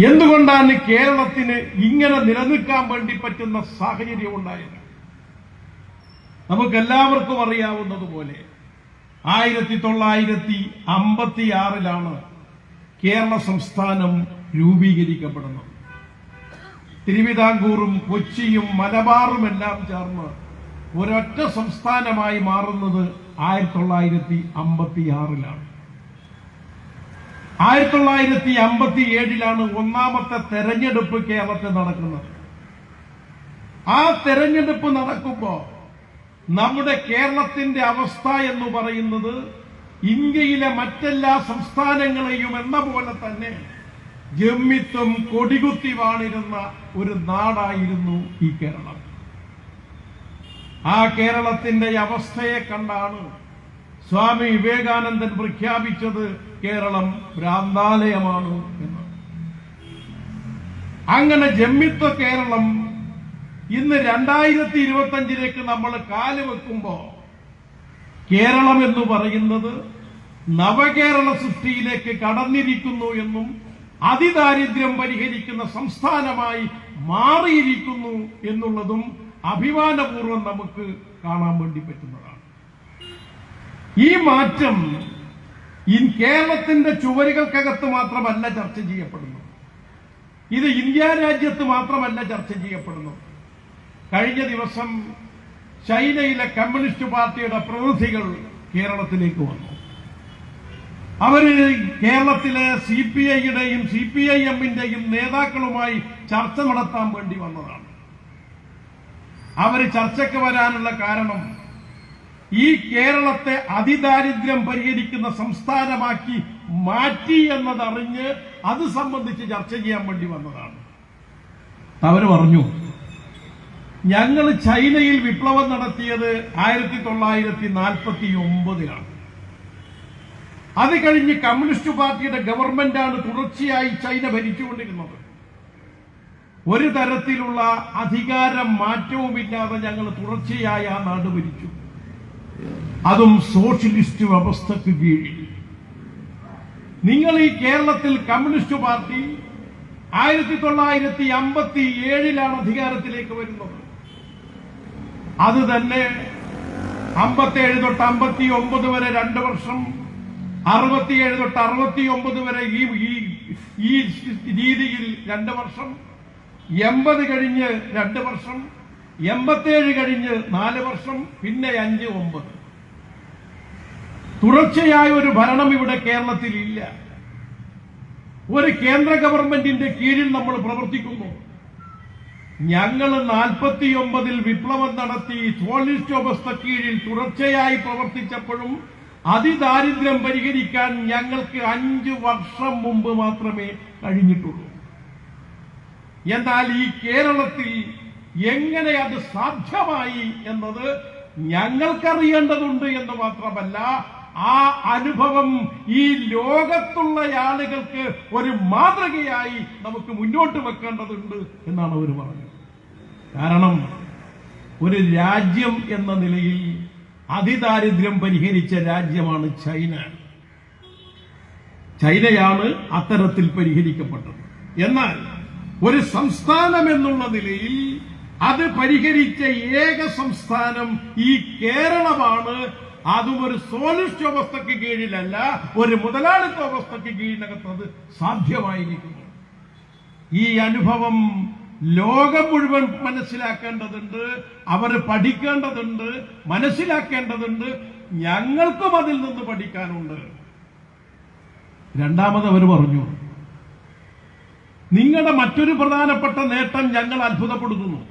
എന്തുകൊണ്ടാണ് കേരളത്തിന് ഇങ്ങനെ നിലനിൽക്കാൻ വേണ്ടി പറ്റുന്ന സാഹചര്യം ഉണ്ടായത്? നമുക്കെല്ലാവർക്കും അറിയാവുന്നതുപോലെ 1956 കേരള സംസ്ഥാനം രൂപീകരിക്കപ്പെടുന്നത്. തിരുവിതാംകൂറും കൊച്ചിയും മലബാറുമെല്ലാം ചേർന്ന് ഒരൊറ്റ സംസ്ഥാനമായി മാറുന്നത് 1956 1957 ഒന്നാമത്തെ തെരഞ്ഞെടുപ്പ് കേരളത്തിൽ നടക്കുന്നത്. ആ തെരഞ്ഞെടുപ്പ് നടക്കുമ്പോൾ നമ്മുടെ കേരളത്തിന്റെ അവസ്ഥ എന്ന് പറയുന്നത് ഇന്ത്യയിലെ മറ്റെല്ലാ സംസ്ഥാനങ്ങളെയും എന്ന പോലെ തന്നെ ജമ്മിത്വം കൊടികുത്തി വാണിരുന്ന ഒരു നാടായിരുന്നു ഈ കേരളം. ആ കേരളത്തിന്റെ അവസ്ഥയെ കണ്ടാണ് സ്വാമി വിവേകാനന്ദൻ പ്രഖ്യാപിച്ചത് കേരളം ഭ്രാന്താലയമാണ് എന്ന്. അങ്ങനെ ജമ്മിത്വ കേരളം ഇന്ന് 2025 നമ്മൾ കാലുവെക്കുമ്പോ കേരളം എന്ന് പറയുന്നത് നവകേരള സൃഷ്ടിയിലേക്ക് കടന്നിരിക്കുന്നു എന്നും അതിദാരിദ്ര്യം പരിഹരിക്കുന്ന സംസ്ഥാനമായി മാറിയിരിക്കുന്നു എന്നുള്ളതും അഭിമാനപൂർവ്വം നമുക്ക് കാണാൻ വേണ്ടി പറ്റുന്നതാണ്. ഈ മാറ്റം കേരളത്തിന്റെ ചുവരുകൾക്കകത്ത് മാത്രമല്ല ചർച്ച ചെയ്യപ്പെടുന്നത്. ഇത് ഇന്ത്യ രാജ്യത്ത് മാത്രമല്ല ചർച്ച ചെയ്യപ്പെടുന്നത്. കഴിഞ്ഞ ദിവസം ചൈനയിലെ കമ്മ്യൂണിസ്റ്റ് പാർട്ടിയുടെ പ്രതിനിധികൾ കേരളത്തിലേക്ക് വന്നു. അവര് കേരളത്തിലെ CPI-യുടെയും CPIM-ന്റെയും നേതാക്കളുമായി ചർച്ച നടത്താൻ വേണ്ടി വന്നതാണ്. അവര് ചർച്ചയ്ക്ക് വരാനുള്ള കാരണം ഈ കേരളത്തെ അതിദാരിദ്ര്യം പരിഹരിക്കുന്ന സംസ്ഥാനമാക്കി മാറ്റി എന്നതറിഞ്ഞ് അത് സംബന്ധിച്ച് ചർച്ച ചെയ്യാൻ വേണ്ടി വന്നതാണ്. അവര് പറഞ്ഞു, ഞങ്ങൾ ചൈനയിൽ വിപ്ലവം നടത്തിയത് 1949 അത് കഴിഞ്ഞ് കമ്മ്യൂണിസ്റ്റ് പാർട്ടിയുടെ ഗവൺമെന്റാണ് തുടർച്ചയായി ചൈന ഭരിച്ചുകൊണ്ടിരുന്നത്. ഒരു തരത്തിലുള്ള അധികാരം മാറ്റവുമില്ലാതെ ഞങ്ങൾ തുടർച്ചയായി ആ നാട് ഭരിച്ചു, അതും സോഷ്യലിസ്റ്റ് വ്യവസ്ഥയ്ക്ക് കീഴിൽ. നിങ്ങൾ ഈ കേരളത്തിൽ കമ്മ്യൂണിസ്റ്റ് പാർട്ടി 1957 അധികാരത്തിലേക്ക് വരുന്നത്. അത് തന്നെ 57 തൊട്ട് 59 വരെ 2 വർഷം, 67 തൊട്ട് 69 വരെ ഈ രീതിയിൽ 2 വർഷം, 80 കഴിഞ്ഞ് 2 വർഷം, 87 കഴിഞ്ഞ് 4 വർഷം, പിന്നെ 5, 9 തുടർച്ചയായ ഒരു ഭരണം ഇവിടെ കേരളത്തിൽ ഇല്ല. ഒരു കേന്ദ്ര ഗവൺമെന്റിന്റെ കീഴിൽ നമ്മൾ പ്രവർത്തിക്കുന്നു. ഞങ്ങൾ 49 വിപ്ലവം നടത്തി സോഷ്യലിസ്റ്റ് വ്യവസ്ഥ കീഴിൽ തുടർച്ചയായി പ്രവർത്തിച്ചപ്പോഴും അതിദാരിദ്ര്യം പരിഹരിക്കാൻ ഞങ്ങൾക്ക് 5 വർഷം മുമ്പ് മാത്രമേ കഴിഞ്ഞിട്ടുള്ളൂ. എന്നാൽ ഈ കേരളത്തിൽ എങ്ങനെ അത് സാധ്യമായി എന്നത് ഞങ്ങൾക്കറിയേണ്ടതുണ്ട് എന്ന് മാത്രമല്ല, ആ അനുഭവം ഈ ലോകത്തുള്ള ആളുകൾക്ക് ഒരു മാതൃകയായി നമുക്ക് മുന്നോട്ട് വെക്കേണ്ടതുണ്ട് എന്നാണ് അവർ പറഞ്ഞത്. കാരണം ഒരു രാജ്യം എന്ന നിലയിൽ അതിദാരിദ്ര്യം പരിഹരിച്ച രാജ്യമാണ് ചൈന. ചൈനയാണ് അത്തരത്തിൽ പരിഹരിക്കപ്പെട്ടത്. എന്നാൽ ഒരു സംസ്ഥാനം എന്നുള്ള നിലയിൽ അത് പരിഹരിച്ച ഏക സംസ്ഥാനം ഈ കേരളമാണ്. അതും ഒരു സോഷ്യലിസ്റ്റ് വ്യവസ്ഥയ്ക്ക് കീഴിലല്ല, ഒരു മുതലാളിത്ത വ്യവസ്ഥയ്ക്ക് കീഴിനകത്ത് സാധ്യമായിരിക്കുന്നു. ഈ അനുഭവം ലോകം മുഴുവൻ മനസ്സിലാക്കേണ്ടതുണ്ട്, അവർ പഠിക്കേണ്ടതുണ്ട്, മനസ്സിലാക്കേണ്ടതുണ്ട്. ഞങ്ങൾക്കും അതിൽ നിന്ന് പഠിക്കാനുണ്ട്. രണ്ടാമത് അവർ പറഞ്ഞു, നിങ്ങളുടെ മറ്റൊരു പ്രധാനപ്പെട്ട നേട്ടം ഞങ്ങൾ അത്ഭുതപ്പെടുത്തുന്നു.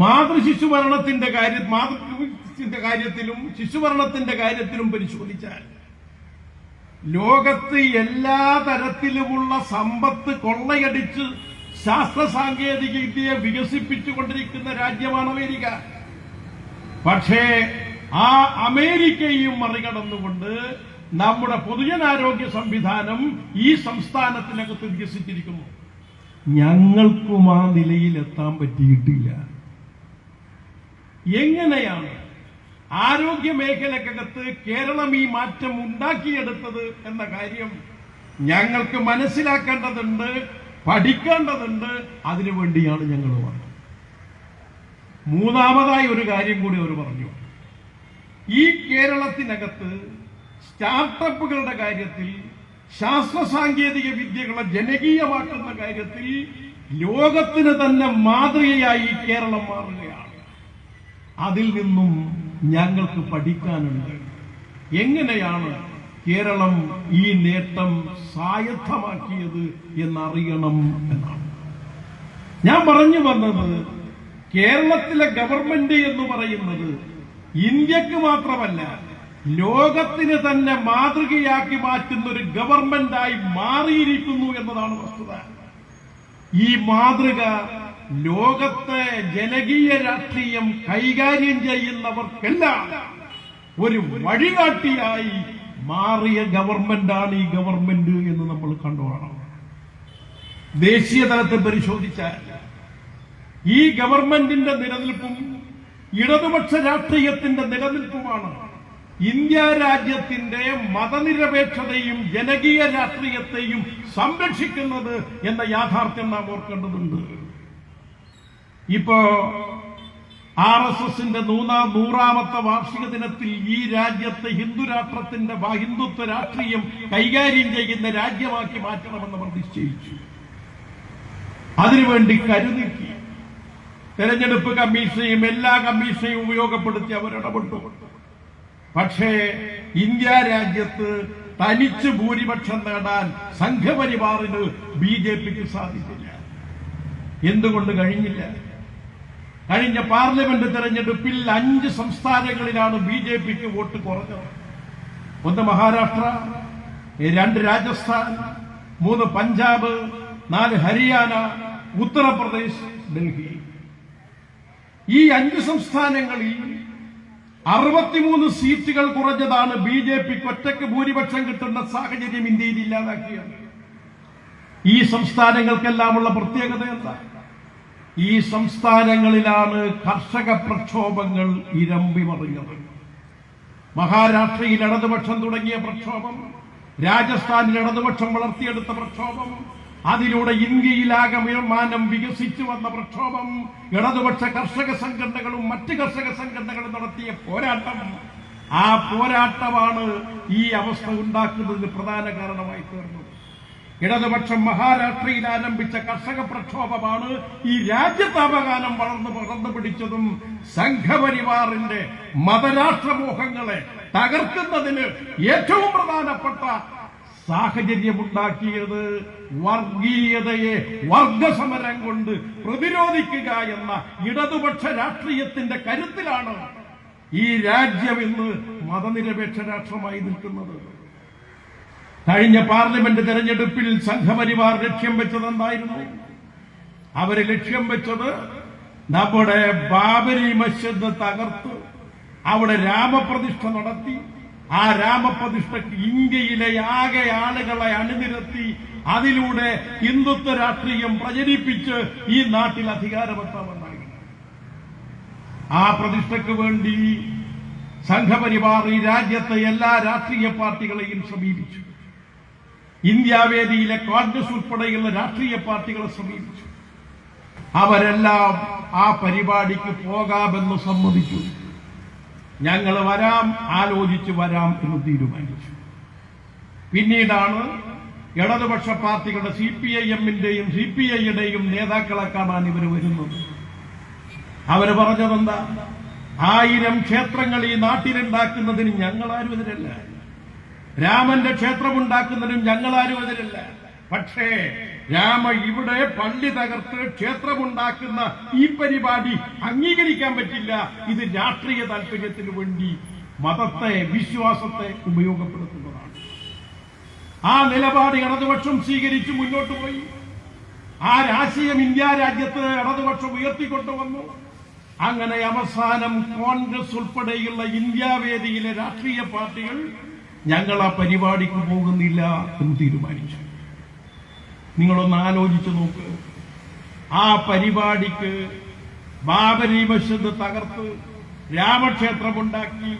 മാതൃശിശുഭരണത്തിന്റെ കാര്യത്തിലും ശിശുഭരണത്തിന്റെ കാര്യത്തിലും പരിശോധിച്ചാൽ ലോകത്ത് എല്ലാ തരത്തിലുമുള്ള സമ്പത്ത് കൊള്ളയടിച്ച് ശാസ്ത്ര സാങ്കേതിക വിദ്യയെ വികസിപ്പിച്ചുകൊണ്ടിരിക്കുന്ന രാജ്യമാണ് അമേരിക്ക. പക്ഷേ ആ അമേരിക്കയും മറികടന്നുകൊണ്ട് നമ്മുടെ പൊതുജനാരോഗ്യ സംവിധാനം ഈ സംസ്ഥാനത്തിനകത്ത് വികസിച്ചിരിക്കുന്നു. ഞങ്ങൾക്കും ആ നിലയിലെത്താൻ പറ്റിയിട്ടില്ല. എങ്ങനെയാണ് ആരോഗ്യ മേഖലക്കകത്ത് കേരളം ഈ മാറ്റം ഉണ്ടാക്കിയെടുത്തത് എന്ന കാര്യം ഞങ്ങൾക്ക് മനസ്സിലാക്കേണ്ടതുണ്ട്, പഠിക്കേണ്ടതുണ്ട്. അതിനുവേണ്ടിയാണ് ഞങ്ങൾ വന്നത്. മൂന്നാമതായി ഒരു കാര്യം കൂടി അവർ പറഞ്ഞു. ഈ കേരളത്തിനകത്ത് സ്റ്റാർട്ടപ്പുകളുടെ കാര്യത്തിൽ, ശാസ്ത്ര സാങ്കേതിക വിദ്യകളെ ജനകീയമാക്കുന്ന കാര്യത്തിൽ ലോകത്തിന് തന്നെ മാതൃകയായി കേരളം മാറുകയാണ്. അതിൽ നിന്നും ഞങ്ങൾക്ക് പഠിക്കാനുണ്ട്. എങ്ങനെയാണ് കേരളം ഈ നേട്ടം സ്വായത്തമാക്കിയത് എന്നറിയണം എന്നാണ് ഞാൻ പറഞ്ഞു വന്നത്. കേരളത്തിലെ ഗവൺമെന്റ് എന്ന് പറയുന്നത് ഇന്ത്യക്ക് മാത്രമല്ല, ലോകത്തിന് തന്നെ മാതൃകയാക്കി മാറ്റുന്ന ഒരു ഗവൺമെന്റായി മാറിയിരിക്കുന്നു എന്നതാണ് വസ്തുത. ഈ മാതൃക ലോകത്തെ ജനകീയ രാഷ്ട്രീയം കൈകാര്യം ചെയ്യുന്നവർക്കെല്ലാം ഒരു വഴികാട്ടിയായി മാറിയ ഗവൺമെന്റാണ് ഈ ഗവൺമെന്റ് എന്ന് നമ്മൾ കണ്ടുപോകണം. ദേശീയ തലത്തിൽ പരിശോധിച്ചാൽ ഈ ഗവൺമെന്റിന്റെ നിലനിൽപ്പും ഇടതുപക്ഷ രാഷ്ട്രീയത്തിന്റെ നിലനിൽപ്പുമാണ് ഇന്ത്യ രാജ്യത്തിന്റെ മതനിരപേക്ഷതയും ജനകീയ രാഷ്ട്രീയത്തെയും സംരക്ഷിക്കുന്നത് എന്ന യാഥാർത്ഥ്യം നാം ഓർക്കേണ്ടതുണ്ട്. ഇപ്പോ RSSന്റെ 100ാമത്തെ വാർഷിക ദിനത്തിൽ ഈ രാജ്യത്തെ ഹിന്ദുത്വ രാഷ്ട്രീയം കൈകാര്യം ചെയ്യുന്ന രാജ്യമാക്കി മാറ്റണമെന്ന് അവർ നിശ്ചയിച്ചു. അതിനുവേണ്ടി കരുനീക്കി തെരഞ്ഞെടുപ്പ് കമ്മീഷനെയും എല്ലാ കമ്മീഷനെയും ഉപയോഗപ്പെടുത്തി അവരിടപെട്ടു. പക്ഷേ ഇന്ത്യ രാജ്യത്ത് തനിച്ച് ഭൂരിപക്ഷം നേടാൻ സംഘപരിവാറിന് BJPക്ക് സാധിച്ചില്ല. എന്തുകൊണ്ട് കഴിഞ്ഞില്ല? കഴിഞ്ഞ പാർലമെന്റ് തെരഞ്ഞെടുപ്പിൽ 5 സംസ്ഥാനങ്ങളിലാണ് BJPക്ക് വോട്ട് കുറഞ്ഞത്. 1 മഹാരാഷ്ട്ര, 2 രാജസ്ഥാൻ, 3 പഞ്ചാബ്, 4 ഹരിയാന, ഉത്തർപ്രദേശ്, ഡൽഹി. ഈ 5 സംസ്ഥാനങ്ങളിൽ 63 സീറ്റുകൾ കുറഞ്ഞതാണ് BJPക്ക് ഒറ്റയ്ക്ക് ഭൂരിപക്ഷം കിട്ടുന്ന സാഹചര്യം ഇന്ത്യയിൽ ഇല്ലാതാക്കിയത്. ഈ സംസ്ഥാനങ്ങൾക്കെല്ലാമുള്ള പ്രത്യേകത എന്താ? ഈ സംസ്ഥാനങ്ങളിലാണ് കർഷക പ്രക്ഷോഭങ്ങൾ ഇരമ്പി മറിഞ്ഞത്. മഹാരാഷ്ട്രയിൽ ഇടതുപക്ഷം തുടങ്ങിയ പ്രക്ഷോഭം, രാജസ്ഥാനിൽ ഇടതുപക്ഷം വളർത്തിയെടുത്ത പ്രക്ഷോഭം, അതിലൂടെ ഇന്ത്യയിലാകമാനം വികസിച്ചു വന്ന പ്രക്ഷോഭം, ഇടതുപക്ഷ കർഷക സംഘടനകളും മറ്റ് കർഷക സംഘടനകളും നടത്തിയ പോരാട്ടം, ആ പോരാട്ടമാണ് ഈ അവസ്ഥ ഉണ്ടാക്കുന്നതിന് പ്രധാന കാരണമായി തീർന്നത്. ഇടതുപക്ഷം മഹാരാഷ്ട്രയിൽ ആരംഭിച്ച കർഷക പ്രക്ഷോഭമാണ് ഈ രാജ്യത്താപകാലം വളർന്നു പിടിച്ചതും സംഘപരിവാറിന്റെ മതരാഷ്ട്രമോഹങ്ങളെ തകർക്കുന്നതിന് ഏറ്റവും പ്രധാനപ്പെട്ട സാഹചര്യമുണ്ടാക്കിയത്. വർഗീയതയെ വർഗസമരം കൊണ്ട് പ്രതിരോധിക്കുക എന്ന ഇടതുപക്ഷ രാഷ്ട്രീയത്തിന്റെ കരുത്തിലാണ് ഈ രാജ്യം ഇന്ന് മതനിരപേക്ഷ രാഷ്ട്രമായി നിൽക്കുന്നത്. കഴിഞ്ഞ പാർലമെന്റ് തെരഞ്ഞെടുപ്പിൽ സംഘപരിവാർ ലക്ഷ്യം വെച്ചത് എന്തായിരുന്നു? അവര് ലക്ഷ്യം വെച്ചത് നമ്മുടെ ബാബരി മസ്ജിദ് തകർത്ത് അവിടെ രാമപ്രതിഷ്ഠ നടത്തി, ആ രാമപ്രതിഷ്ഠയ്ക്ക് ഇന്ത്യയിലെ ആകെ ആളുകളെ അണിനിരത്തി അതിലൂടെ ഹിന്ദുത്വ രാഷ്ട്രീയം പ്രചരിപ്പിച്ച് ഈ നാട്ടിൽ അധികാരമെത്താമെന്നായിരുന്നു. ആ പ്രതിഷ്ഠയ്ക്ക് വേണ്ടി സംഘപരിവാർ ഈ രാജ്യത്തെ എല്ലാ രാഷ്ട്രീയ പാർട്ടികളെയും സമീപിച്ചു. ഇന്ത്യാവേദിയിലെ കോൺഗ്രസ് ഉൾപ്പെടെയുള്ള രാഷ്ട്രീയ പാർട്ടികളെ സമീപിച്ചു. അവരെല്ലാം ആ പരിപാടിക്ക് പോകാമെന്ന് സമ്മതിച്ചു. ഞങ്ങൾ വരാം, ആലോചിച്ച് വരാം എന്ന് തീരുമാനിച്ചു. പിന്നീടാണ് ഇടതുപക്ഷ പാർട്ടികളുടെ CPIMന്റെയും CPIയുടെയും നേതാക്കളെ കാണാൻ ഇവർ വരുന്നത്. അവര് പറഞ്ഞതെന്താ? 1000 ക്ഷേത്രങ്ങൾ ഈ നാട്ടിലുണ്ടാക്കുന്നതിന് ഞങ്ങളാരും എതിരല്ല, രാമന്റെ ക്ഷേത്രമുണ്ടാക്കുന്നതിനും ഞങ്ങളാരും എതിരല്ല. പക്ഷേ ഇവിടെ പള്ളി തകർത്ത് ക്ഷേത്രമുണ്ടാക്കുന്ന ഈ പരിപാടി അംഗീകരിക്കാൻ പറ്റില്ല. ഇത് രാഷ്ട്രീയ താൽപര്യത്തിന് വേണ്ടി മതത്തെ, വിശ്വാസത്തെ ഉപയോഗപ്പെടുത്തുന്നതാണ്. ആ നിലപാട് ഇടതുപക്ഷം സ്വീകരിച്ച് മുന്നോട്ട് പോയി. ആ രാഷ്ട്രീയം ഇന്ത്യ രാജ്യത്ത് ഇടതുപക്ഷം ഉയർത്തിക്കൊണ്ടുവന്നു. അങ്ങനെ അവസാനം കോൺഗ്രസ് ഉൾപ്പെടെയുള്ള ഇന്ത്യാവേദിയിലെ രാഷ്ട്രീയ പാർട്ടികൾ ഞങ്ങൾ ആ പരിപാടിക്ക് പോകുന്നില്ല എന്ന് തീരുമാനിച്ചു. നിങ്ങളൊന്ന് ആലോചിച്ചു നോക്ക്. ആ പരിപാടിക്ക് ബാബരി മസ്ജിദ് തകർത്ത് രാമക്ഷേത്രമുണ്ടാക്കി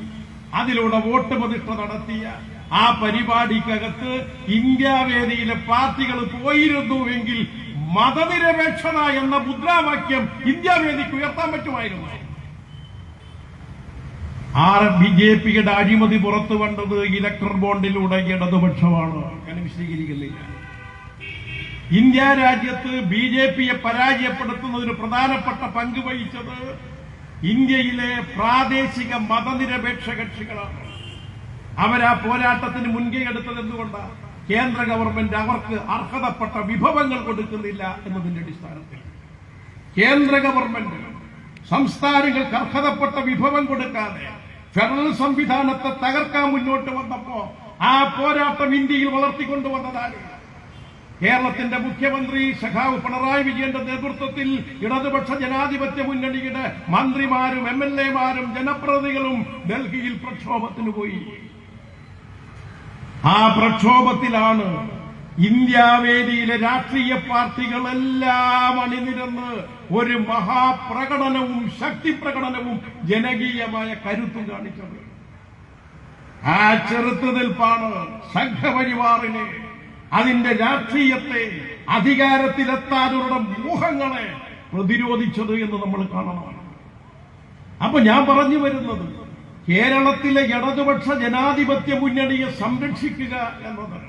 അതിലൂടെ വോട്ട് പ്രതിഷ്ഠ നടത്തിയ ആ പരിപാടിക്കകത്ത് ഇന്ത്യാവേദിയിലെ പാർട്ടികൾ പോയിരുന്നുവെങ്കിൽ മതനിരപേക്ഷത എന്ന മുദ്രാവാക്യം ഇന്ത്യാവേദിക്ക് ഉയർത്താൻ പറ്റുമായിരുന്നു. BJPയുടെ അഴിമതി പുറത്തു വന്നത് ഇലക്ട്രൽ ബോണ്ടിലൂടെ ഇടതുപക്ഷമാണ്. ഞാൻ വിശദീകരിക്കുന്നില്ല. ഇന്ത്യ രാജ്യത്ത് BJPയെ പരാജയപ്പെടുത്തുന്നതിന് പ്രധാനപ്പെട്ട പങ്ക് വഹിച്ചത് ഇന്ത്യയിലെ പ്രാദേശിക മതനിരപേക്ഷ കക്ഷികളാണ്. അവരാ പോരാട്ടത്തിന് മുൻകൈ എടുത്തത് എന്തുകൊണ്ടാണ്? കേന്ദ്ര ഗവൺമെന്റ് അവർക്ക് അർഹതപ്പെട്ട വിഭവങ്ങൾ കൊടുക്കുന്നില്ല എന്നതിന്റെ അടിസ്ഥാനത്തിൽ കേന്ദ്ര ഗവൺമെന്റ് സംസ്ഥാനങ്ങൾക്ക് അർഹതപ്പെട്ട വിഭവം കൊടുക്കാതെ ഫെഡറൽ സംവിധാനത്തെ തകർക്കാൻ മുന്നോട്ട് വന്നപ്പോ ആ പോരാട്ടം ഇന്ത്യയിൽ വളർത്തിക്കൊണ്ടുവന്നതാണ്. കേരളത്തിന്റെ മുഖ്യമന്ത്രി സഖാവ് പിണറായി വിജയന്റെ നേതൃത്വത്തിൽ ഇടതുപക്ഷ ജനാധിപത്യ മുന്നണിയുടെ മന്ത്രിമാരും MLA-മാരും ജനപ്രതിനിധികളും ഡൽഹിയിൽ പ്രക്ഷോഭത്തിന് പോയി. ആ പ്രക്ഷോഭത്തിലാണ് ഇന്ത്യാവേദിയിലെ രാഷ്ട്രീയ പാർട്ടികളെല്ലാം അണിനിരന്ന് ഒരു മഹാപ്രകടനവും ശക്തിപ്രകടനവും ജനകീയമായ കരുത്തും കാണിച്ചത്. ആ ചെറുത്തുനിൽപ്പാണ് സംഘപരിവാറിനെ, അതിന്റെ രാഷ്ട്രീയത്തെ, അധികാരത്തിലെത്താനുള്ള മോഹങ്ങളെ പ്രതിരോധിച്ചത് എന്ന് നമ്മൾ കാണണം. അപ്പൊ ഞാൻ പറഞ്ഞു വരുന്നത്, കേരളത്തിലെ ഇടതുപക്ഷ ജനാധിപത്യ മുന്നണിയെ സംരക്ഷിക്കുക എന്നത്,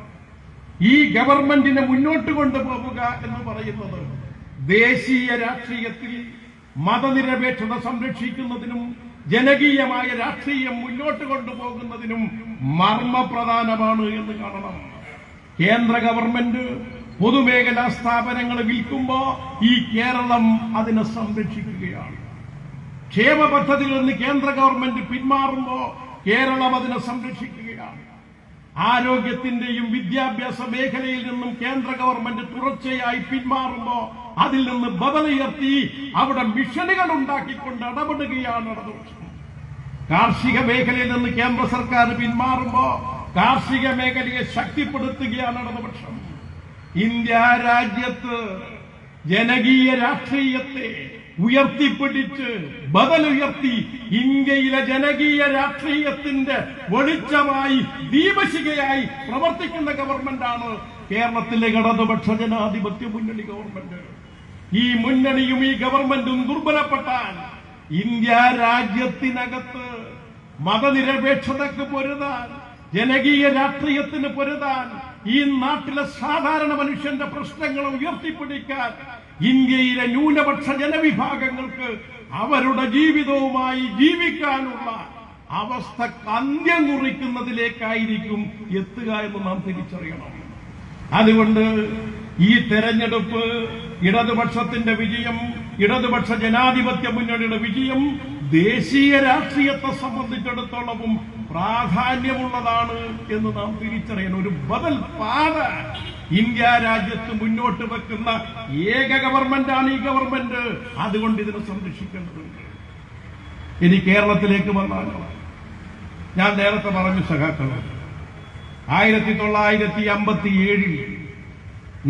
ഈ ഗവൺമെന്റിനെ മുന്നോട്ട് കൊണ്ടുപോവുക എന്ന് പറയുന്നത് ദേശീയ രാഷ്ട്രീയത്തിൽ മതനിരപേക്ഷത സംരക്ഷിക്കുന്നതിനും ജനകീയമായ രാഷ്ട്രീയം മുന്നോട്ട് കൊണ്ടുപോകുന്നതിനും മർമ്മപ്രധാനമാണ് എന്ന് കാണണം. കേന്ദ്ര ഗവൺമെന്റ് പൊതുമേഖലാ സ്ഥാപനങ്ങൾ വിൽക്കുമ്പോ ഈ കേരളം അതിനെ സംരക്ഷിക്കുകയാണ്. ക്ഷേമ പദ്ധതിയിൽ നിന്ന് കേന്ദ്ര ഗവൺമെന്റ് പിന്മാറുമ്പോ കേരളം അതിനെ സംരക്ഷിക്കുകയാണ്. ആരോഗ്യത്തിന്റെയും വിദ്യാഭ്യാസ മേഖലയിൽ നിന്നും കേന്ദ്ര ഗവൺമെന്റ് തുടർച്ചയായി പിന്മാറുമ്പോ അതിൽ നിന്ന് ബദലുയർത്തി അവിടെ മിഷനുകൾ ഉണ്ടാക്കിക്കൊണ്ട് ഇടപെടുകയാണ് ഇടതുപക്ഷം. കാർഷിക മേഖലയിൽ നിന്ന് കേന്ദ്ര സർക്കാർ പിന്മാറുമ്പോ കാർഷിക മേഖലയെ ശക്തിപ്പെടുത്തുകയാണ് ഇടതുപക്ഷം. ഇന്ത്യ രാജ്യത്ത് ജനകീയ രാഷ്ട്രീയത്തെ ഉയർത്തിപ്പിടിച്ച് ബദലുയർത്തി ഇന്ത്യയിലെ ജനകീയ രാഷ്ട്രീയത്തിന്റെ വെളിച്ചമായി ദീപശിഖയായി പ്രവർത്തിക്കുന്ന ഗവൺമെന്റാണ് കേരളത്തിലെ ഇടതുപക്ഷ ജനാധിപത്യ മുന്നണി ഗവൺമെന്റ്. ഈ മുന്നണിയും ഈ ഗവൺമെന്റും ദുർബലപ്പെട്ടാൽ ഇന്ത്യ രാജ്യത്തിനകത്ത് മതനിരപേക്ഷതയ്ക്ക് പൊരുതാൻ, ജനകീയ രാഷ്ട്രീയത്തിന് പൊരുതാൻ, ഈ നാട്ടിലെ സാധാരണ മനുഷ്യന്റെ പ്രശ്നങ്ങൾ ഉയർത്തിപ്പിടിക്കാൻ ഇന്ത്യയിലെ ന്യൂനപക്ഷ ജനവിഭാഗങ്ങൾക്ക് അവരുടെ ജീവിതവുമായി ജീവിക്കാനുള്ള അവസ്ഥ അന്ത്യം കുറിക്കുന്നതിലേക്കായിരിക്കും എത്തുക എന്ന് നാം തിരിച്ചറിയണം. അതുകൊണ്ട് ഈ തെരഞ്ഞെടുപ്പ് ഇടതുപക്ഷത്തിന്റെ വിജയം, ഇടതുപക്ഷ ജനാധിപത്യ മുന്നണിയുടെ വിജയം ദേശീയ രാഷ്ട്രീയത്തെ സംബന്ധിച്ചിടത്തോളവും പ്രാധാന്യമുള്ളതാണ് എന്ന് നാം തിരിച്ചറിയണം. ഒരു ബദൽ പാത ഇന്ത്യ രാജ്യത്ത് മുന്നോട്ട് വെക്കുന്ന ഏക ഗവൺമെന്റാണ് ഈ ഗവൺമെന്റ്. അതുകൊണ്ട് ഇതിനെ സംരക്ഷിക്കേണ്ടതുണ്ട്. ഇനി കേരളത്തിലേക്ക് വന്നാലോ, ഞാൻ നേരത്തെ പറഞ്ഞു സഖാക്കൾ, 1957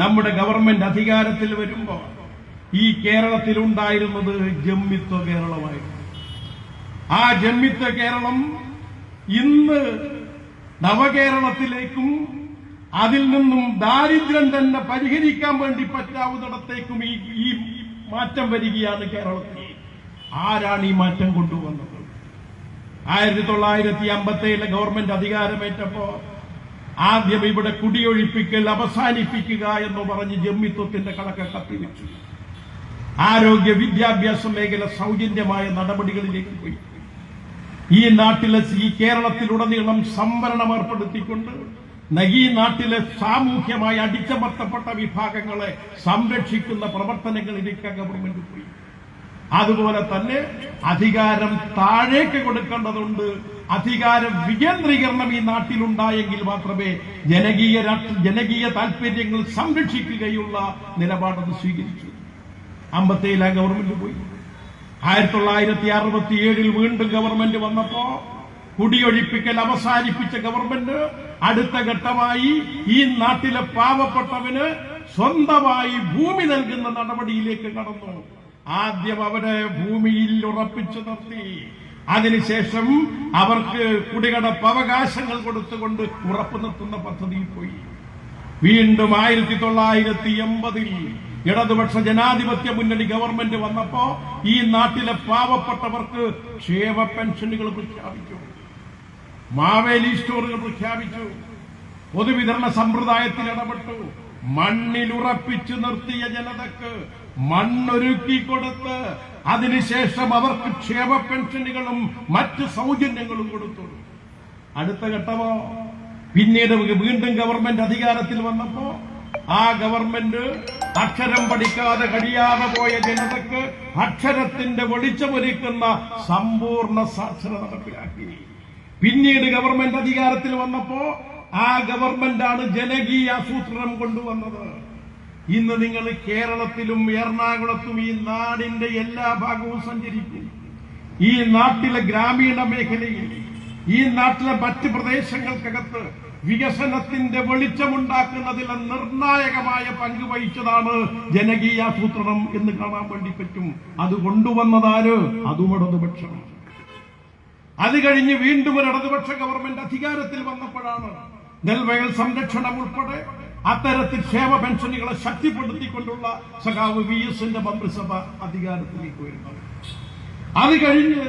നമ്മുടെ ഗവൺമെന്റ് അധികാരത്തിൽ വരുമ്പോ ഈ കേരളത്തിലുണ്ടായിരുന്നത് ജമ്മിത്വ കേരളമായിരുന്നു. ആ ജമ്മിത്വ കേരളം ഇന്ന് നവകേരളത്തിലേക്കും അതിൽ നിന്നും ദാരിദ്ര്യം തന്നെ പരിഹരിക്കാൻ വേണ്ടി പറ്റാവുന്നിടത്തേക്കും ഈ മാറ്റം വരികയാണ് കേരളത്തിൽ. ആരാണ് ഈ മാറ്റം കൊണ്ടുവന്നത്? 1957 ഗവൺമെന്റ് അധികാരമേറ്റപ്പോ ആദ്യം ഇവിടെ കുടിയൊഴിപ്പിക്കൽ അവസാനിപ്പിക്കുക എന്ന് പറഞ്ഞ് ജമ്മിത്വത്തിന്റെ കണക്ക് കത്തിവെച്ചു. ആരോഗ്യ വിദ്യാഭ്യാസ മേഖല സൗജന്യമായ നടപടികളിലേക്ക് പോയി. ഈ നാട്ടിലെ, ഈ കേരളത്തിലുടനീളം സംവരണം ഏർപ്പെടുത്തിക്കൊണ്ട് ഈ നാട്ടിലെ സാമൂഹ്യമായി അടിച്ചമർത്തപ്പെട്ട വിഭാഗങ്ങളെ സംരക്ഷിക്കുന്ന പ്രവർത്തനങ്ങളിലേക്ക് ഗവൺമെന്റ് പോയി. അതുപോലെ തന്നെ അധികാരം താഴേക്ക് കൊടുക്കേണ്ടതുണ്ട്. അധികാര വികേന്ദ്രീകരണം ഈ നാട്ടിലുണ്ടായെങ്കിൽ മാത്രമേ ജനകീയ താൽപര്യങ്ങൾ സംരക്ഷിക്കുകയുള്ള നിലപാടത് സ്വീകരിച്ചു. 57 ഗവൺമെന്റ് പോയി. 1967 വീണ്ടും ഗവൺമെന്റ് വന്നപ്പോ കുടിയൊഴിപ്പിക്കൽ അവസാനിപ്പിച്ച ഗവൺമെന്റ് അടുത്ത ഘട്ടമായി ഈ നാട്ടിലെ പാവപ്പെട്ടവന് സ്വന്തമായി ഭൂമി നൽകുന്ന നടപടിയിലേക്ക് കടന്നു. ആദ്യം അവരെ ഭൂമിയിൽ ഉറപ്പിച്ചു നിർത്തി. അതിനുശേഷം അവർക്ക് കുടികടപ്പ് അവകാശങ്ങൾ കൊടുത്തുകൊണ്ട് ഉറപ്പു നിർത്തുന്ന പദ്ധതിയിൽ പോയി. വീണ്ടും 1980 ഇടതുപക്ഷ ജനാധിപത്യ മുന്നണി ഗവൺമെന്റ് വന്നപ്പോ ഈ നാട്ടിലെ പാവപ്പെട്ടവർക്ക് ക്ഷേമ പെൻഷനുകൾ പ്രഖ്യാപിച്ചു, മാവേലി സ്റ്റോറുകൾ പ്രഖ്യാപിച്ചു, പൊതുവിതരണ സമ്പ്രദായത്തിൽ ഇടപെട്ടു. മണ്ണിലുറപ്പിച്ചു നിർത്തിയ ജനതക്ക് മണ്ണൊരുക്കി കൊടുത്ത് അതിനുശേഷം അവർക്ക് ക്ഷേമ പെൻഷനുകളും മറ്റ് സൗജന്യങ്ങളും കൊടുത്തു. അടുത്ത ഘട്ടമോ പിന്നീട് വീണ്ടും ഗവൺമെന്റ് അധികാരത്തിൽ വന്നപ്പോ ആ ഗവൺമെന്റ് അക്ഷരം പഠിക്കാതെ കഴിയാതെ പോയ ജനതക്ക് അക്ഷരത്തിന്റെ വെളിച്ചമൊരുക്കുന്ന സമ്പൂർണ്ണ സാക്ഷരത നടപ്പിലാക്കി. പിന്നീട് ഗവൺമെന്റ് അധികാരത്തിൽ വന്നപ്പോ ആ ഗവൺമെന്റാണ് ജനകീയ ആസൂത്രണം കൊണ്ടുവന്നത്. ഇന്ന് നിങ്ങൾ കേരളത്തിലും എറണാകുളത്തും ഈ നാടിന്റെ എല്ലാ ഭാഗവും സഞ്ചരിക്കും. ഈ നാട്ടിലെ ഗ്രാമീണ മേഖലയിൽ, ഈ നാട്ടിലെ മറ്റ് പ്രദേശങ്ങൾക്കകത്ത് വികസനത്തിന്റെ വെളിച്ചമുണ്ടാക്കുന്നതിൽ നിർണായകമായ പങ്ക് വഹിച്ചതാണ് ജനകീയാസൂത്രണം എന്ന് കാണാൻ വേണ്ടി പറ്റും. അത് കൊണ്ടുവന്നതാര്? അതും ഇടതുപക്ഷം. അത് കഴിഞ്ഞ് വീണ്ടും ഒരു ഇടതുപക്ഷ ഗവൺമെന്റ് അധികാരത്തിൽ വന്നപ്പോഴാണ് നെൽവയൽ സംരക്ഷണം ഉൾപ്പെടെ അത്തരത്തിൽ ക്ഷേമ പെൻഷനുകളെ ശക്തിപ്പെടുത്തിക്കൊണ്ടുള്ള സഖാവ് VS-ന്റെ മന്ത്രിസഭ അധികാരത്തിലേക്ക് വരുന്നത്. അത് കഴിഞ്ഞ്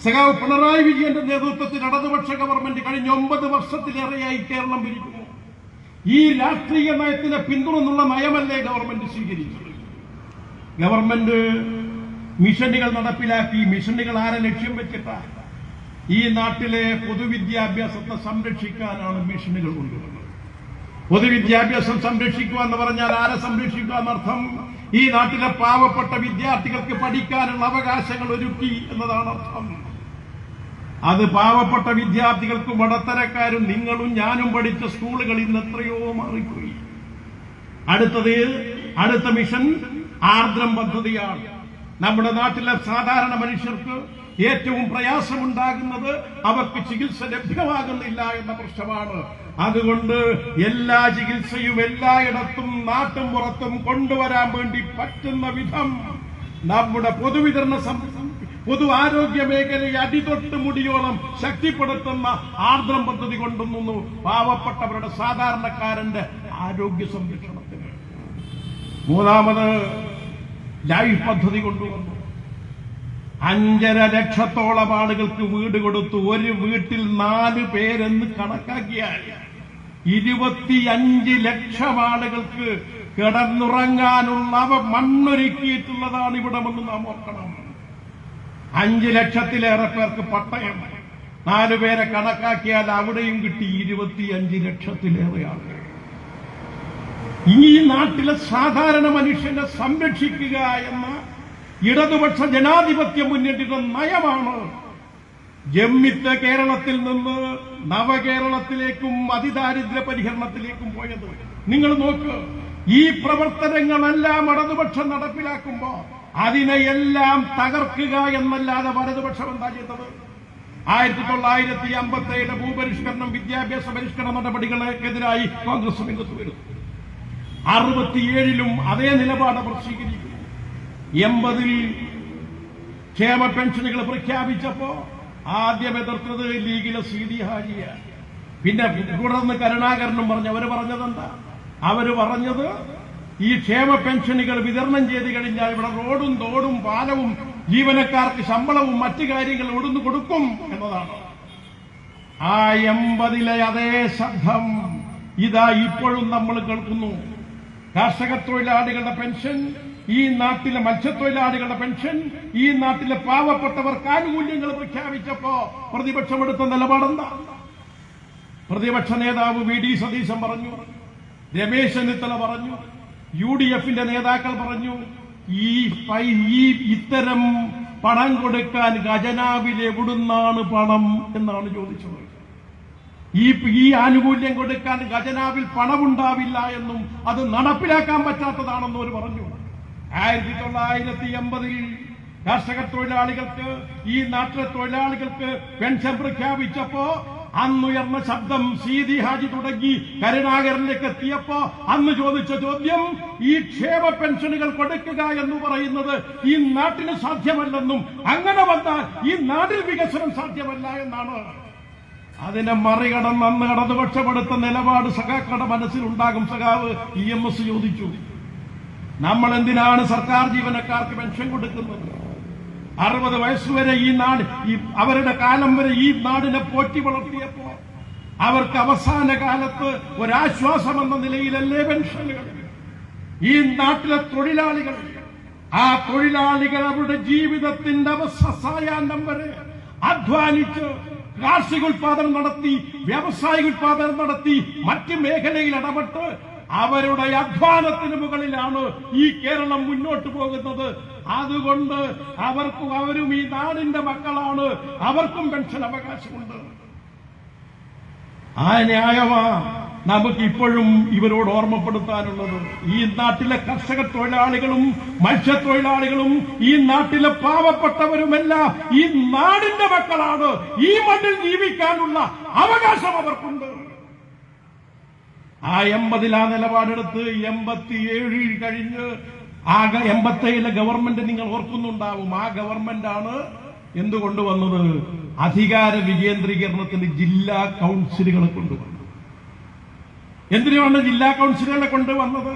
സഖാവ് പിണറായി വിജയന്റെ നേതൃത്വത്തിൽ ഇടതുപക്ഷ ഗവൺമെന്റ് കഴിഞ്ഞ 9 വർഷത്തിലേറെയായി കേരളം ഭരിക്കുന്നു. ഈ രാഷ്ട്രീയ നയത്തിനെ പിന്തുണന്നുള്ള നയമല്ലേ ഗവൺമെന്റ് സ്വീകരിച്ചത്? ഗവൺമെന്റ് മിഷനുകൾ നടപ്പിലാക്കി. മിഷനുകൾ ആരെ ലക്ഷ്യം വെച്ചിട്ടാണ്? ഈ നാട്ടിലെ പൊതുവിദ്യാഭ്യാസത്തെ സംരക്ഷിക്കാനാണ് മിഷനുകൾ കൊണ്ടുവന്നത്. പൊതുവിദ്യാഭ്യാസം സംരക്ഷിക്കുക എന്ന് പറഞ്ഞാൽ ആരെ സംരക്ഷിക്കുക എന്നർത്ഥം? ഈ നാട്ടിലെ പാവപ്പെട്ട വിദ്യാർത്ഥികൾക്ക് പഠിക്കാനുള്ള അവകാശങ്ങൾ ഒരുക്കി എന്നതാണ് അർത്ഥം. അത് പാവപ്പെട്ട വിദ്യാർത്ഥികൾക്കും ഇടത്തരക്കാരും നിങ്ങളും ഞാനും പഠിച്ച സ്കൂളുകൾ ഇന്ന് എത്രയോ മാറിപ്പോയി. അടുത്ത മിഷൻ ആർദ്രം പദ്ധതിയാണ്. നമ്മുടെ നാട്ടിലെ സാധാരണ മനുഷ്യർക്ക് ഏറ്റവും പ്രയാസമുണ്ടാകുന്നത് അവർക്ക് ചികിത്സ ലഭ്യമാകുന്നില്ല എന്ന പ്രശ്നമാണ്. അതുകൊണ്ട് എല്ലാ ചികിത്സയും എല്ലായിടത്തും നാട്ടും പുറത്തും കൊണ്ടുവരാൻ വേണ്ടി പറ്റുന്ന വിധം നമ്മുടെ പൊതു ആരോഗ്യ മേഖലയെ അടിതൊട്ട് മുടിയോളം ശക്തിപ്പെടുത്തുന്ന ആർദ്രം പദ്ധതി കൊണ്ടുവന്നു. പാവപ്പെട്ടവരുടെ സാധാരണക്കാരന്റെ ആരോഗ്യ സംരക്ഷണത്തിന്. മൂന്നാമത് ലൈഫ് പദ്ധതി കൊണ്ടുവന്നു. 5.5 ലക്ഷത്തോളം ആളുകൾക്ക് വീട് കൊടുത്തു. ഒരു വീട്ടിൽ 4 പേരെന്ന് കണക്കാക്കിയാൽ 25 ലക്ഷം ആളുകൾക്ക് കിടന്നുറങ്ങാനുള്ള മണ്ണൊരുക്കിയിട്ടുള്ളതാണ് ഇവിടമെന്ന് നാം ഓർക്കണം. 5 ലക്ഷത്തിലേറെ പേർക്ക് പട്ടയം. 4 പേരെ കണക്കാക്കിയാൽ അവിടെയും കിട്ടി 25 ലക്ഷത്തിലേറെ ആളുകൾ. ഈ നാട്ടിലെ സാധാരണ മനുഷ്യനെ സംരക്ഷിക്കുക എന്ന ഇടതുപക്ഷ ജനാധിപത്യ മുന്നണിയുടെ നയമാണ് ജമ്മിത്ത കേരളത്തിൽ നിന്ന് നവകേരളത്തിലേക്കും അതിദാരിദ്ര്യ പരിഹരണത്തിലേക്കും പോയത്. നിങ്ങൾ നോക്ക്, ഈ പ്രവർത്തനങ്ങളെല്ലാം ഇടതുപക്ഷം നടപ്പിലാക്കുമ്പോ അതിനെയെല്ലാം തകർക്കുക എന്നല്ലാതെ വലതുപക്ഷം എന്താ ചെയ്തത്? 1957 ഭൂപരിഷ്കരണം, വിദ്യാഭ്യാസ പരിഷ്കരണ നടപടികൾക്കെതിരായി കോൺഗ്രസ് രംഗത്ത് വരുന്നു. 67 അതേ നിലപാട് അവർ സ്വീകരിക്കുന്നു. 80 ക്ഷേമ പെൻഷനുകൾ പ്രഖ്യാപിച്ചപ്പോ ആദ്യം എതിർത്തത് ലീഗിലെ CD ഹാജിയ, പിന്നെ തുടർന്ന് കരുണാകരനും അവര് പറഞ്ഞതെന്താ? അവര് പറഞ്ഞത് ഈ ക്ഷേമ പെൻഷനുകൾ വിതരണം ചെയ്ത് കഴിഞ്ഞാൽ ഇവിടെ റോഡും തോടും പാലവും ജീവനക്കാർക്ക് ശമ്പളവും മറ്റു കാര്യങ്ങൾ ഒടുന്നു കൊടുക്കും എന്നതാണ്. ആ 80 അതേ ശബ്ദം ഇതാ ഇപ്പോഴും നമ്മൾ കേൾക്കുന്നു. കർഷക തൊഴിലാളികളുടെ പെൻഷൻ, ഈ നാട്ടിലെ മത്സ്യത്തൊഴിലാളികളുടെ പെൻഷൻ, ഈ നാട്ടിലെ പാവപ്പെട്ടവർക്ക് ആനുകൂല്യങ്ങൾ പ്രഖ്യാപിച്ചപ്പോ പ്രതിപക്ഷം എടുത്ത നിലപാടെന്താ? പ്രതിപക്ഷ നേതാവ് VD സതീശൻ പറഞ്ഞു, രമേശ് ചെന്നിത്തല പറഞ്ഞു, UDF-ന്റെ നേതാക്കൾ പറഞ്ഞു, ഈ ഇത്തരം പണം കൊടുക്കാൻ ഖജനാവിൽ എവിടുന്നാണ് പണം എന്നാണ് ചോദിച്ചത്. ഈ ആനുകൂല്യം കൊടുക്കാൻ ഖജനാവിൽ പണമുണ്ടാവില്ല എന്നും അത് നടപ്പിലാക്കാൻ പറ്റാത്തതാണെന്നും അവർ പറഞ്ഞു. 1980 കർഷക തൊഴിലാളികൾക്ക്, ഈ നാട്ടിലെ തൊഴിലാളികൾക്ക് പെൻഷൻ പ്രഖ്യാപിച്ചപ്പോ അന്നുയർന്ന ശബ്ദം സീതി ഹാജി തുടങ്ങി കരുണാകരനിലേക്ക് എത്തിയപ്പോ അന്ന് ചോദിച്ച ചോദ്യം, ഈ ക്ഷേമ പെൻഷനുകൾ കൊടുക്കുക എന്ന് പറയുന്നത് ഈ നാട്ടിന് സാധ്യമല്ലെന്നും അങ്ങനെ വന്നാൽ ഈ നാട്ടിൽ വികസനം സാധ്യമല്ല എന്നാണ്. അതിനെ മറികടന്ന് അന്ന് ഇടതുപക്ഷമെടുത്ത നിലപാട് സഖാക്കളുടെ മനസ്സിലുണ്ടാകും. സഖാവ് EMS ചോദിച്ചു, നമ്മൾ എന്തിനാണ് സർക്കാർ ജീവനക്കാർക്ക് പെൻഷൻ കൊടുക്കുന്നത്? 60 വയസ്സുവരെ ഈ നാട് അവരുടെ കാലം വരെ ഈ നാടിനെ പോറ്റി വളർത്തിയപ്പോ അവർക്ക് അവസാന കാലത്ത് ഒരാശ്വാസമെന്ന നിലയിലല്ലേ പെൻഷനുകൾ? ഈ നാട്ടിലെ തൊഴിലാളികൾ, ആ തൊഴിലാളികൾ അവരുടെ ജീവിതത്തിന്റെ അവസാനം വരെ അധ്വാനിച്ച് കാർഷികോൽപാദനം നടത്തി, വ്യാവസായിക ഉൽപാദനം നടത്തി, മറ്റ് മേഖലയിൽ ഇടപെട്ട് അവരുടെ അധ്വാനത്തിന് മുകളിലാണ് ഈ കേരളം മുന്നോട്ട് പോകുന്നത്. അതുകൊണ്ട് അവരും ഈ നാടിന്റെ മക്കളാണ്, അവർക്കും പെൻഷൻ അവകാശമുണ്ട്. ആ ന്യായമാ നമുക്ക് ഇപ്പോഴും ഇവരോട് ഓർമ്മപ്പെടുത്താനുള്ളത്. ഈ നാട്ടിലെ കർഷക തൊഴിലാളികളും മത്സ്യത്തൊഴിലാളികളും ഈ നാട്ടിലെ പാവപ്പെട്ടവരുമെല്ലാം ഈ നാടിന്റെ മക്കളാണ്. ഈ മണ്ണിൽ ജീവിക്കാനുള്ള അവകാശം അവർക്കുണ്ട്. ആ 80 ആ നിലപാടെടുത്ത് 87 കഴിഞ്ഞ് 87 ഗവൺമെന്റ് നിങ്ങൾ ഓർക്കുന്നുണ്ടാവും. ആ ഗവൺമെന്റാണ് എന്തുകൊണ്ടുവന്നത്? അധികാര വികേന്ദ്രീകരണത്തിന് ജില്ലാ കൌൺസിലുകളെ കൊണ്ടുവന്നത്. എന്തിനാണ് ജില്ലാ കൌൺസിലുകളെ കൊണ്ടുവന്നത്?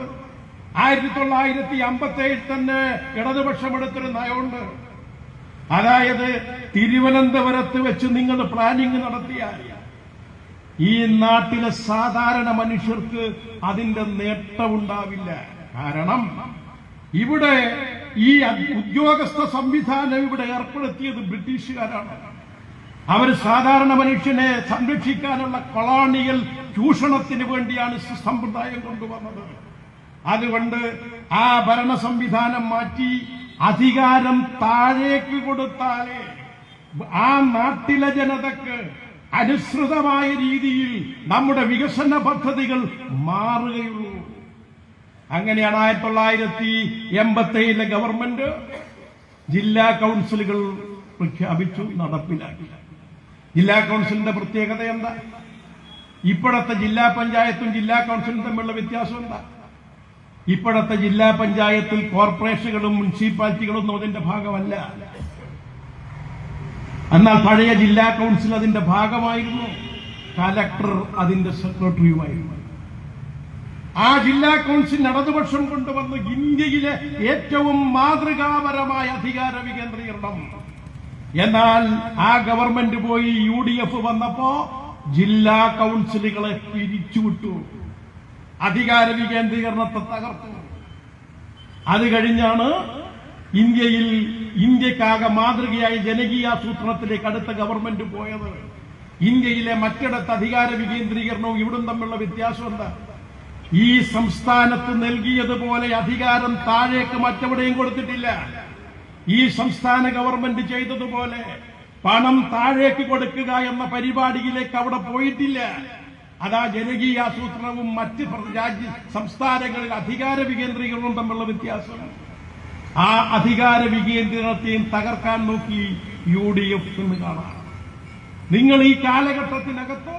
1957 തന്നെ ഇടതുപക്ഷമെടുത്തൊരു നയമുണ്ട്. അതായത് തിരുവനന്തപുരത്ത് വെച്ച് നിങ്ങൾ പ്ലാനിംഗ് നടത്തിയാൽ ഈ നാട്ടിലെ സാധാരണ മനുഷ്യർക്ക് അതിന്റെ നേട്ടമുണ്ടാവില്ല. കാരണം ഇവിടെ ഈ ഉദ്യോഗസ്ഥ സംവിധാനം ഇവിടെ ഏർപ്പെടുത്തിയത് ബ്രിട്ടീഷുകാരാണ്. അവർ സാധാരണ മനുഷ്യനെ സംരക്ഷിക്കാനുള്ള കൊളോണിയൽ ചൂഷണത്തിന് വേണ്ടിയാണ് സമ്പ്രദായം കൊണ്ടുവന്നത്. അതുകൊണ്ട് ആ ഭരണ സംവിധാനം മാറ്റി അധികാരം താഴേക്ക് കൊടുത്താലേ ആ നാട്ടിലെ ജനതക്ക് അനുസൃതമായ രീതിയിൽ നമ്മുടെ വികസന പദ്ധതികൾ മാറുകയുള്ളൂ. അങ്ങനെയാണ് 1987 ഗവൺമെന്റ് ജില്ലാ കൌൺസിലുകൾ പ്രഖ്യാപിച്ചു, നടപ്പിലാക്കി. ജില്ലാ കൌൺസിലിന്റെ പ്രത്യേകത എന്താ? ഇപ്പോഴത്തെ ജില്ലാ പഞ്ചായത്തും ജില്ലാ കൌൺസിലും തമ്മിലുള്ള വ്യത്യാസം എന്താ? ഇപ്പോഴത്തെ ജില്ലാ പഞ്ചായത്തിൽ കോർപ്പറേഷനുകളും മുനിസിപ്പാലിറ്റികളൊന്നും അതിന്റെ ഭാഗമല്ല. എന്നാൽ പഴയ ജില്ലാ കൌൺസിൽ അതിന്റെ ഭാഗമായിരുന്നു. കലക്ടർ അതിന്റെ സെക്രട്ടറിയുമായിരുന്നു. ആ ജില്ലാ കൌൺസിൽ ഇടതുപക്ഷം കൊണ്ടുവന്ന് ഇന്ത്യയിലെ ഏറ്റവും മാതൃകാപരമായ അധികാര വികേന്ദ്രീകരണം. എന്നാൽ ആ ഗവൺമെന്റ് പോയി UDF വന്നപ്പോ ജില്ലാ കൌൺസിലുകളെ പിരിച്ചുവിട്ടു, അധികാര വികേന്ദ്രീകരണത്തെ തകർത്തു. അത് കഴിഞ്ഞാണ് ഇന്ത്യക്കാകെ മാതൃകയായ ജനകീയാസൂത്രണത്തിലേക്ക് അടുത്ത ഗവൺമെന്റ് പോയത്. ഇന്ത്യയിലെ മറ്റിടത്ത് അധികാര വികേന്ദ്രീകരണവും ഇവിടും തമ്മിലുള്ള വ്യത്യാസം എന്താ? ഈ സംസ്ഥാനത്ത് നൽകിയതുപോലെ അധികാരം താഴേക്ക് മറ്റെവിടെയും കൊടുത്തിട്ടില്ല. ഈ സംസ്ഥാന ഗവൺമെന്റ് ചെയ്തതുപോലെ പണം താഴേക്ക് കൊടുക്കുക എന്ന പരിപാടിയിലേക്ക് അവിടെ പോയിട്ടില്ല. അതാ ജനകീയാസൂത്രണവും മറ്റ് സംസ്ഥാനങ്ങളിൽ അധികാര വികേന്ദ്രീകരണവും തമ്മിലുള്ള വ്യത്യാസം. ആ അധികാര വികേന്ദ്രീകരണത്തെയും തകർക്കാൻ നോക്കി UDF എന്ന് കാണാം. നിങ്ങൾ ഈ കാലഘട്ടത്തിനകത്ത്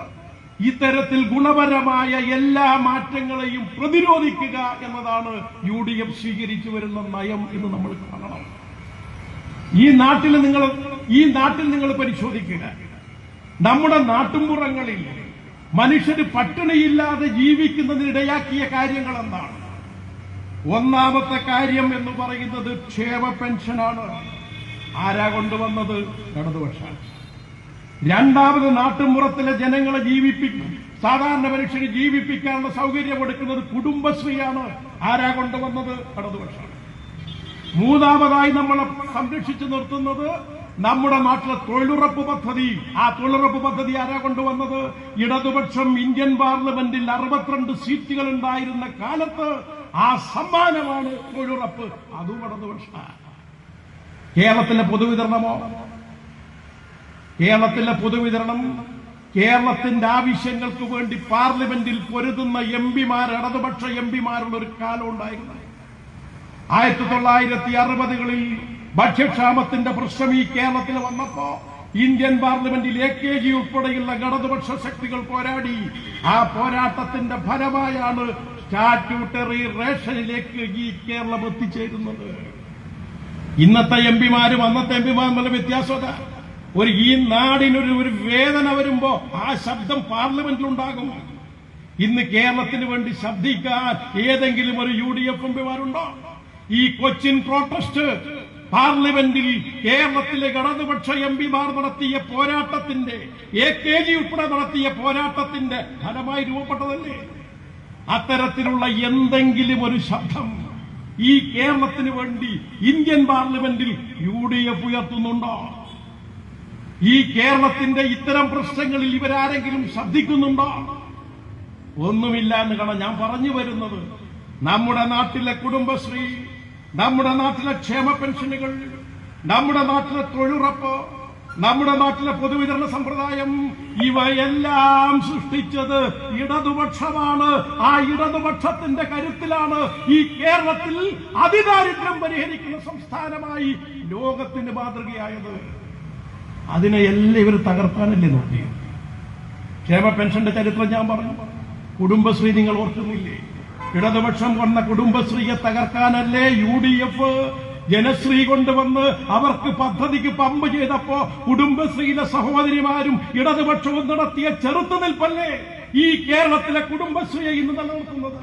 ഇത്തരത്തിൽ ഗുണപരമായ എല്ലാ മാറ്റങ്ങളെയും പ്രതിരോധിക്കുക എന്നതാണ് UDF സ്വീകരിച്ചു വരുന്ന നയം എന്ന് നമ്മൾ കാണണം. ഈ നാട്ടിൽ നിങ്ങൾ പരിശോധിക്കുക. നമ്മുടെ നാട്ടുമ്പുറങ്ങളിൽ മനുഷ്യര് പട്ടിണിയില്ലാതെ ജീവിക്കുന്നതിനിടയാക്കിയ കാര്യങ്ങൾ എന്താണ്? ഒന്നാമത്തെ കാര്യം എന്ന് പറയുന്നത് ക്ഷേമ പെൻഷനാണ്. ആരാ കൊണ്ടുവന്നത്? ഇടതുപക്ഷം. രണ്ടാമത് നാട്ടുമ്പുറത്തിലെ ജനങ്ങളെ സാധാരണ മനുഷ്യരെ ജീവിപ്പിക്കാനുള്ള സൗകര്യം കൊടുക്കുന്നത് കുടുംബശ്രീയാണ്. ആരാ കൊണ്ടുവന്നത്? ഇടതുപക്ഷം. മൂന്നാമതായി നമ്മളെ സംരക്ഷിച്ചു നിർത്തുന്നത് നമ്മുടെ നാട്ടിലെ തൊഴിലുറപ്പ് പദ്ധതി. ആ തൊഴിലുറപ്പ് പദ്ധതി ആരാ കൊണ്ടുവന്നത്? ഇടതുപക്ഷം. ഇന്ത്യൻ പാർലമെന്റിൽ 62 സീറ്റുകൾ ഉണ്ടായിരുന്ന കാലത്ത് ആ സമ്മാനമാണ് തൊഴിലുറപ്പ്. അതും ഇടതുപക്ഷം. കേരളത്തിലെ പൊതുവിതരണമോ? കേരളത്തിലെ പൊതുവിതരണം കേരളത്തിന്റെ ആവശ്യങ്ങൾക്ക് വേണ്ടി പാർലമെന്റിൽ പൊരുതുന്ന MP-മാർ, ഇടതുപക്ഷ MP-മാരുള്ള ഒരു കാലം ഉണ്ടായിരുന്നു. 1960കളിൽ ഭക്ഷ്യക്ഷാമത്തിന്റെ പ്രശ്നം ഈ കേരളത്തിൽ വന്നപ്പോ ഇന്ത്യൻ പാർലമെന്റിൽ AKG ഉൾപ്പെടെയുള്ള ഇടതുപക്ഷ ശക്തികൾ പോരാടി. ആ പോരാട്ടത്തിന്റെ ഫലമായാണ് സ്റ്റാറ്റ്യൂട്ടറി റേഷനിലേക്ക് ഈ കേരളം എത്തിച്ചേരുന്നത്. ഇന്നത്തെ എംപിമാരും അന്നത്തെ എംപിമാരും തമ്മിൽ വ്യത്യാസത. ഈ നാടിനൊരു വേദന വരുമ്പോ ആ ശബ്ദം പാർലമെന്റിലുണ്ടാകും. ഇന്ന് കേരളത്തിന് വേണ്ടി ശബ്ദിക്കാൻ ഏതെങ്കിലും ഒരു UDF എംപിമാരുണ്ടോ? ഈ കൊച്ചിൻ പ്രൊട്ടസ്റ്റ് പാർലമെന്റിൽ കേരളത്തിലെ ഇടതുപക്ഷ എംപിമാർ നടത്തിയ പോരാട്ടത്തിന്റെ, AKG ഉൾപ്പെടെ നടത്തിയ പോരാട്ടത്തിന്റെ ഫലമായി രൂപപ്പെട്ടതല്ലേ? അത്തരത്തിലുള്ള എന്തെങ്കിലും ഒരു ശബ്ദം ഈ കേരളത്തിന് വേണ്ടി ഇന്ത്യൻ പാർലമെന്റിൽ UDF ഉയർത്തുന്നുണ്ടോ? ഈ കേരളത്തിന്റെ ഇത്തരം പ്രശ്നങ്ങളിൽ ഇവരാരെങ്കിലും ശബ്ദിക്കുന്നുണ്ടോ? ഒന്നുമില്ല എന്ന് കാണാൻ ഞാൻ പറഞ്ഞു വരുന്നത്, നമ്മുടെ നാട്ടിലെ കുടുംബശ്രീ, നമ്മുടെ നാട്ടിലെ ക്ഷേമ പെൻഷനുകൾ, നമ്മുടെ നാട്ടിലെ തൊഴിലുറപ്പ്, നമ്മുടെ നാട്ടിലെ പൊതുവിതരണ സമ്പ്രദായം, ഇവയെല്ലാം സൃഷ്ടിച്ചത് ഇടതുപക്ഷമാണ്. ആ ഇടതുപക്ഷത്തിന്റെ കരുത്തിലാണ് ഈ കേരളത്തിൽ അതിദാരിദ്ര്യം പരിഹരിക്കുന്ന സംസ്ഥാനമായി ലോകത്തിന് മാതൃകയായത്. അതിനെ എല്ലാം ഇവർ തകർക്കാനല്ലേ നോക്കി. ക്ഷേമ പെൻഷന്റെ ചരിത്രം ഞാൻ പറഞ്ഞു. കുടുംബശ്രീ നിങ്ങൾ ഓർക്കുന്നില്ലേ? ഇടതുപക്ഷം കൊണ്ട കുടുംബശ്രീയെ തകർക്കാനല്ലേ UDF ജനശ്രീ കൊണ്ടുവന്ന് അവർക്ക് പദ്ധതിക്ക് പമ്പ് ചെയ്തപ്പോ കുടുംബശ്രീയിലെ സഹോദരിമാരും ഇടതുപക്ഷവും നടത്തിയ ചെറുത്തുനിൽപ്പല്ലേ ഈ കേരളത്തിലെ കുടുംബശ്രീയെ ഇന്ന് നിലനിർത്തുന്നത്?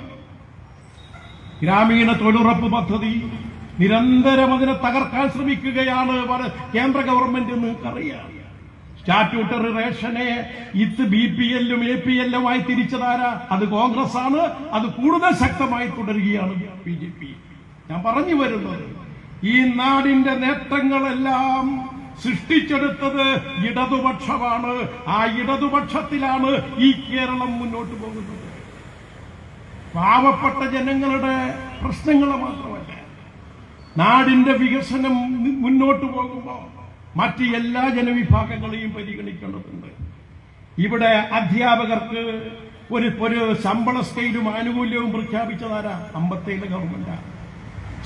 ഗ്രാമീണ തൊഴിലുറപ്പ് പദ്ധതി നിരന്തരം അതിനെ തകർക്കാൻ ശ്രമിക്കുകയാണ് കേന്ദ്ര ഗവൺമെന്റ് എന്ന് നിങ്ങൾക്കറിയാം. സ്റ്റാറ്റ്യൂട്ടറി റേഷനെ BPL-ഉം APL-ഉമായി തിരിച്ചതാരാ? അത് കോൺഗ്രസ് ആണ്. അത് കൂടുതൽ ശക്തമായി തുടരുകയാണ് BJP. ഞാൻ പറഞ്ഞു വരുന്നത്, ഈ നാടിന്റെ നേട്ടങ്ങളെല്ലാം സൃഷ്ടിച്ചെടുത്തത് ഇടതുപക്ഷമാണ്. ആ ഇടതുപക്ഷത്തിലാണ് ഈ കേരളം മുന്നോട്ട് പോകുന്നത്. പാവപ്പെട്ട ജനങ്ങളുടെ പ്രശ്നങ്ങൾ മാത്രമല്ല, നാടിന്റെ വികസനം മുന്നോട്ട് പോകുമ്പോൾ മറ്റ് എല്ലാ ജനവിഭാഗങ്ങളെയും പരിഗണിക്കേണ്ടതുണ്ട്. ഇവിടെ അധ്യാപകർക്ക് ഒരു ശമ്പള സ്കെയിലും ആനുകൂല്യവും പ്രഖ്യാപിച്ചതാരാ? 57 ഗവൺമെന്റാണ്.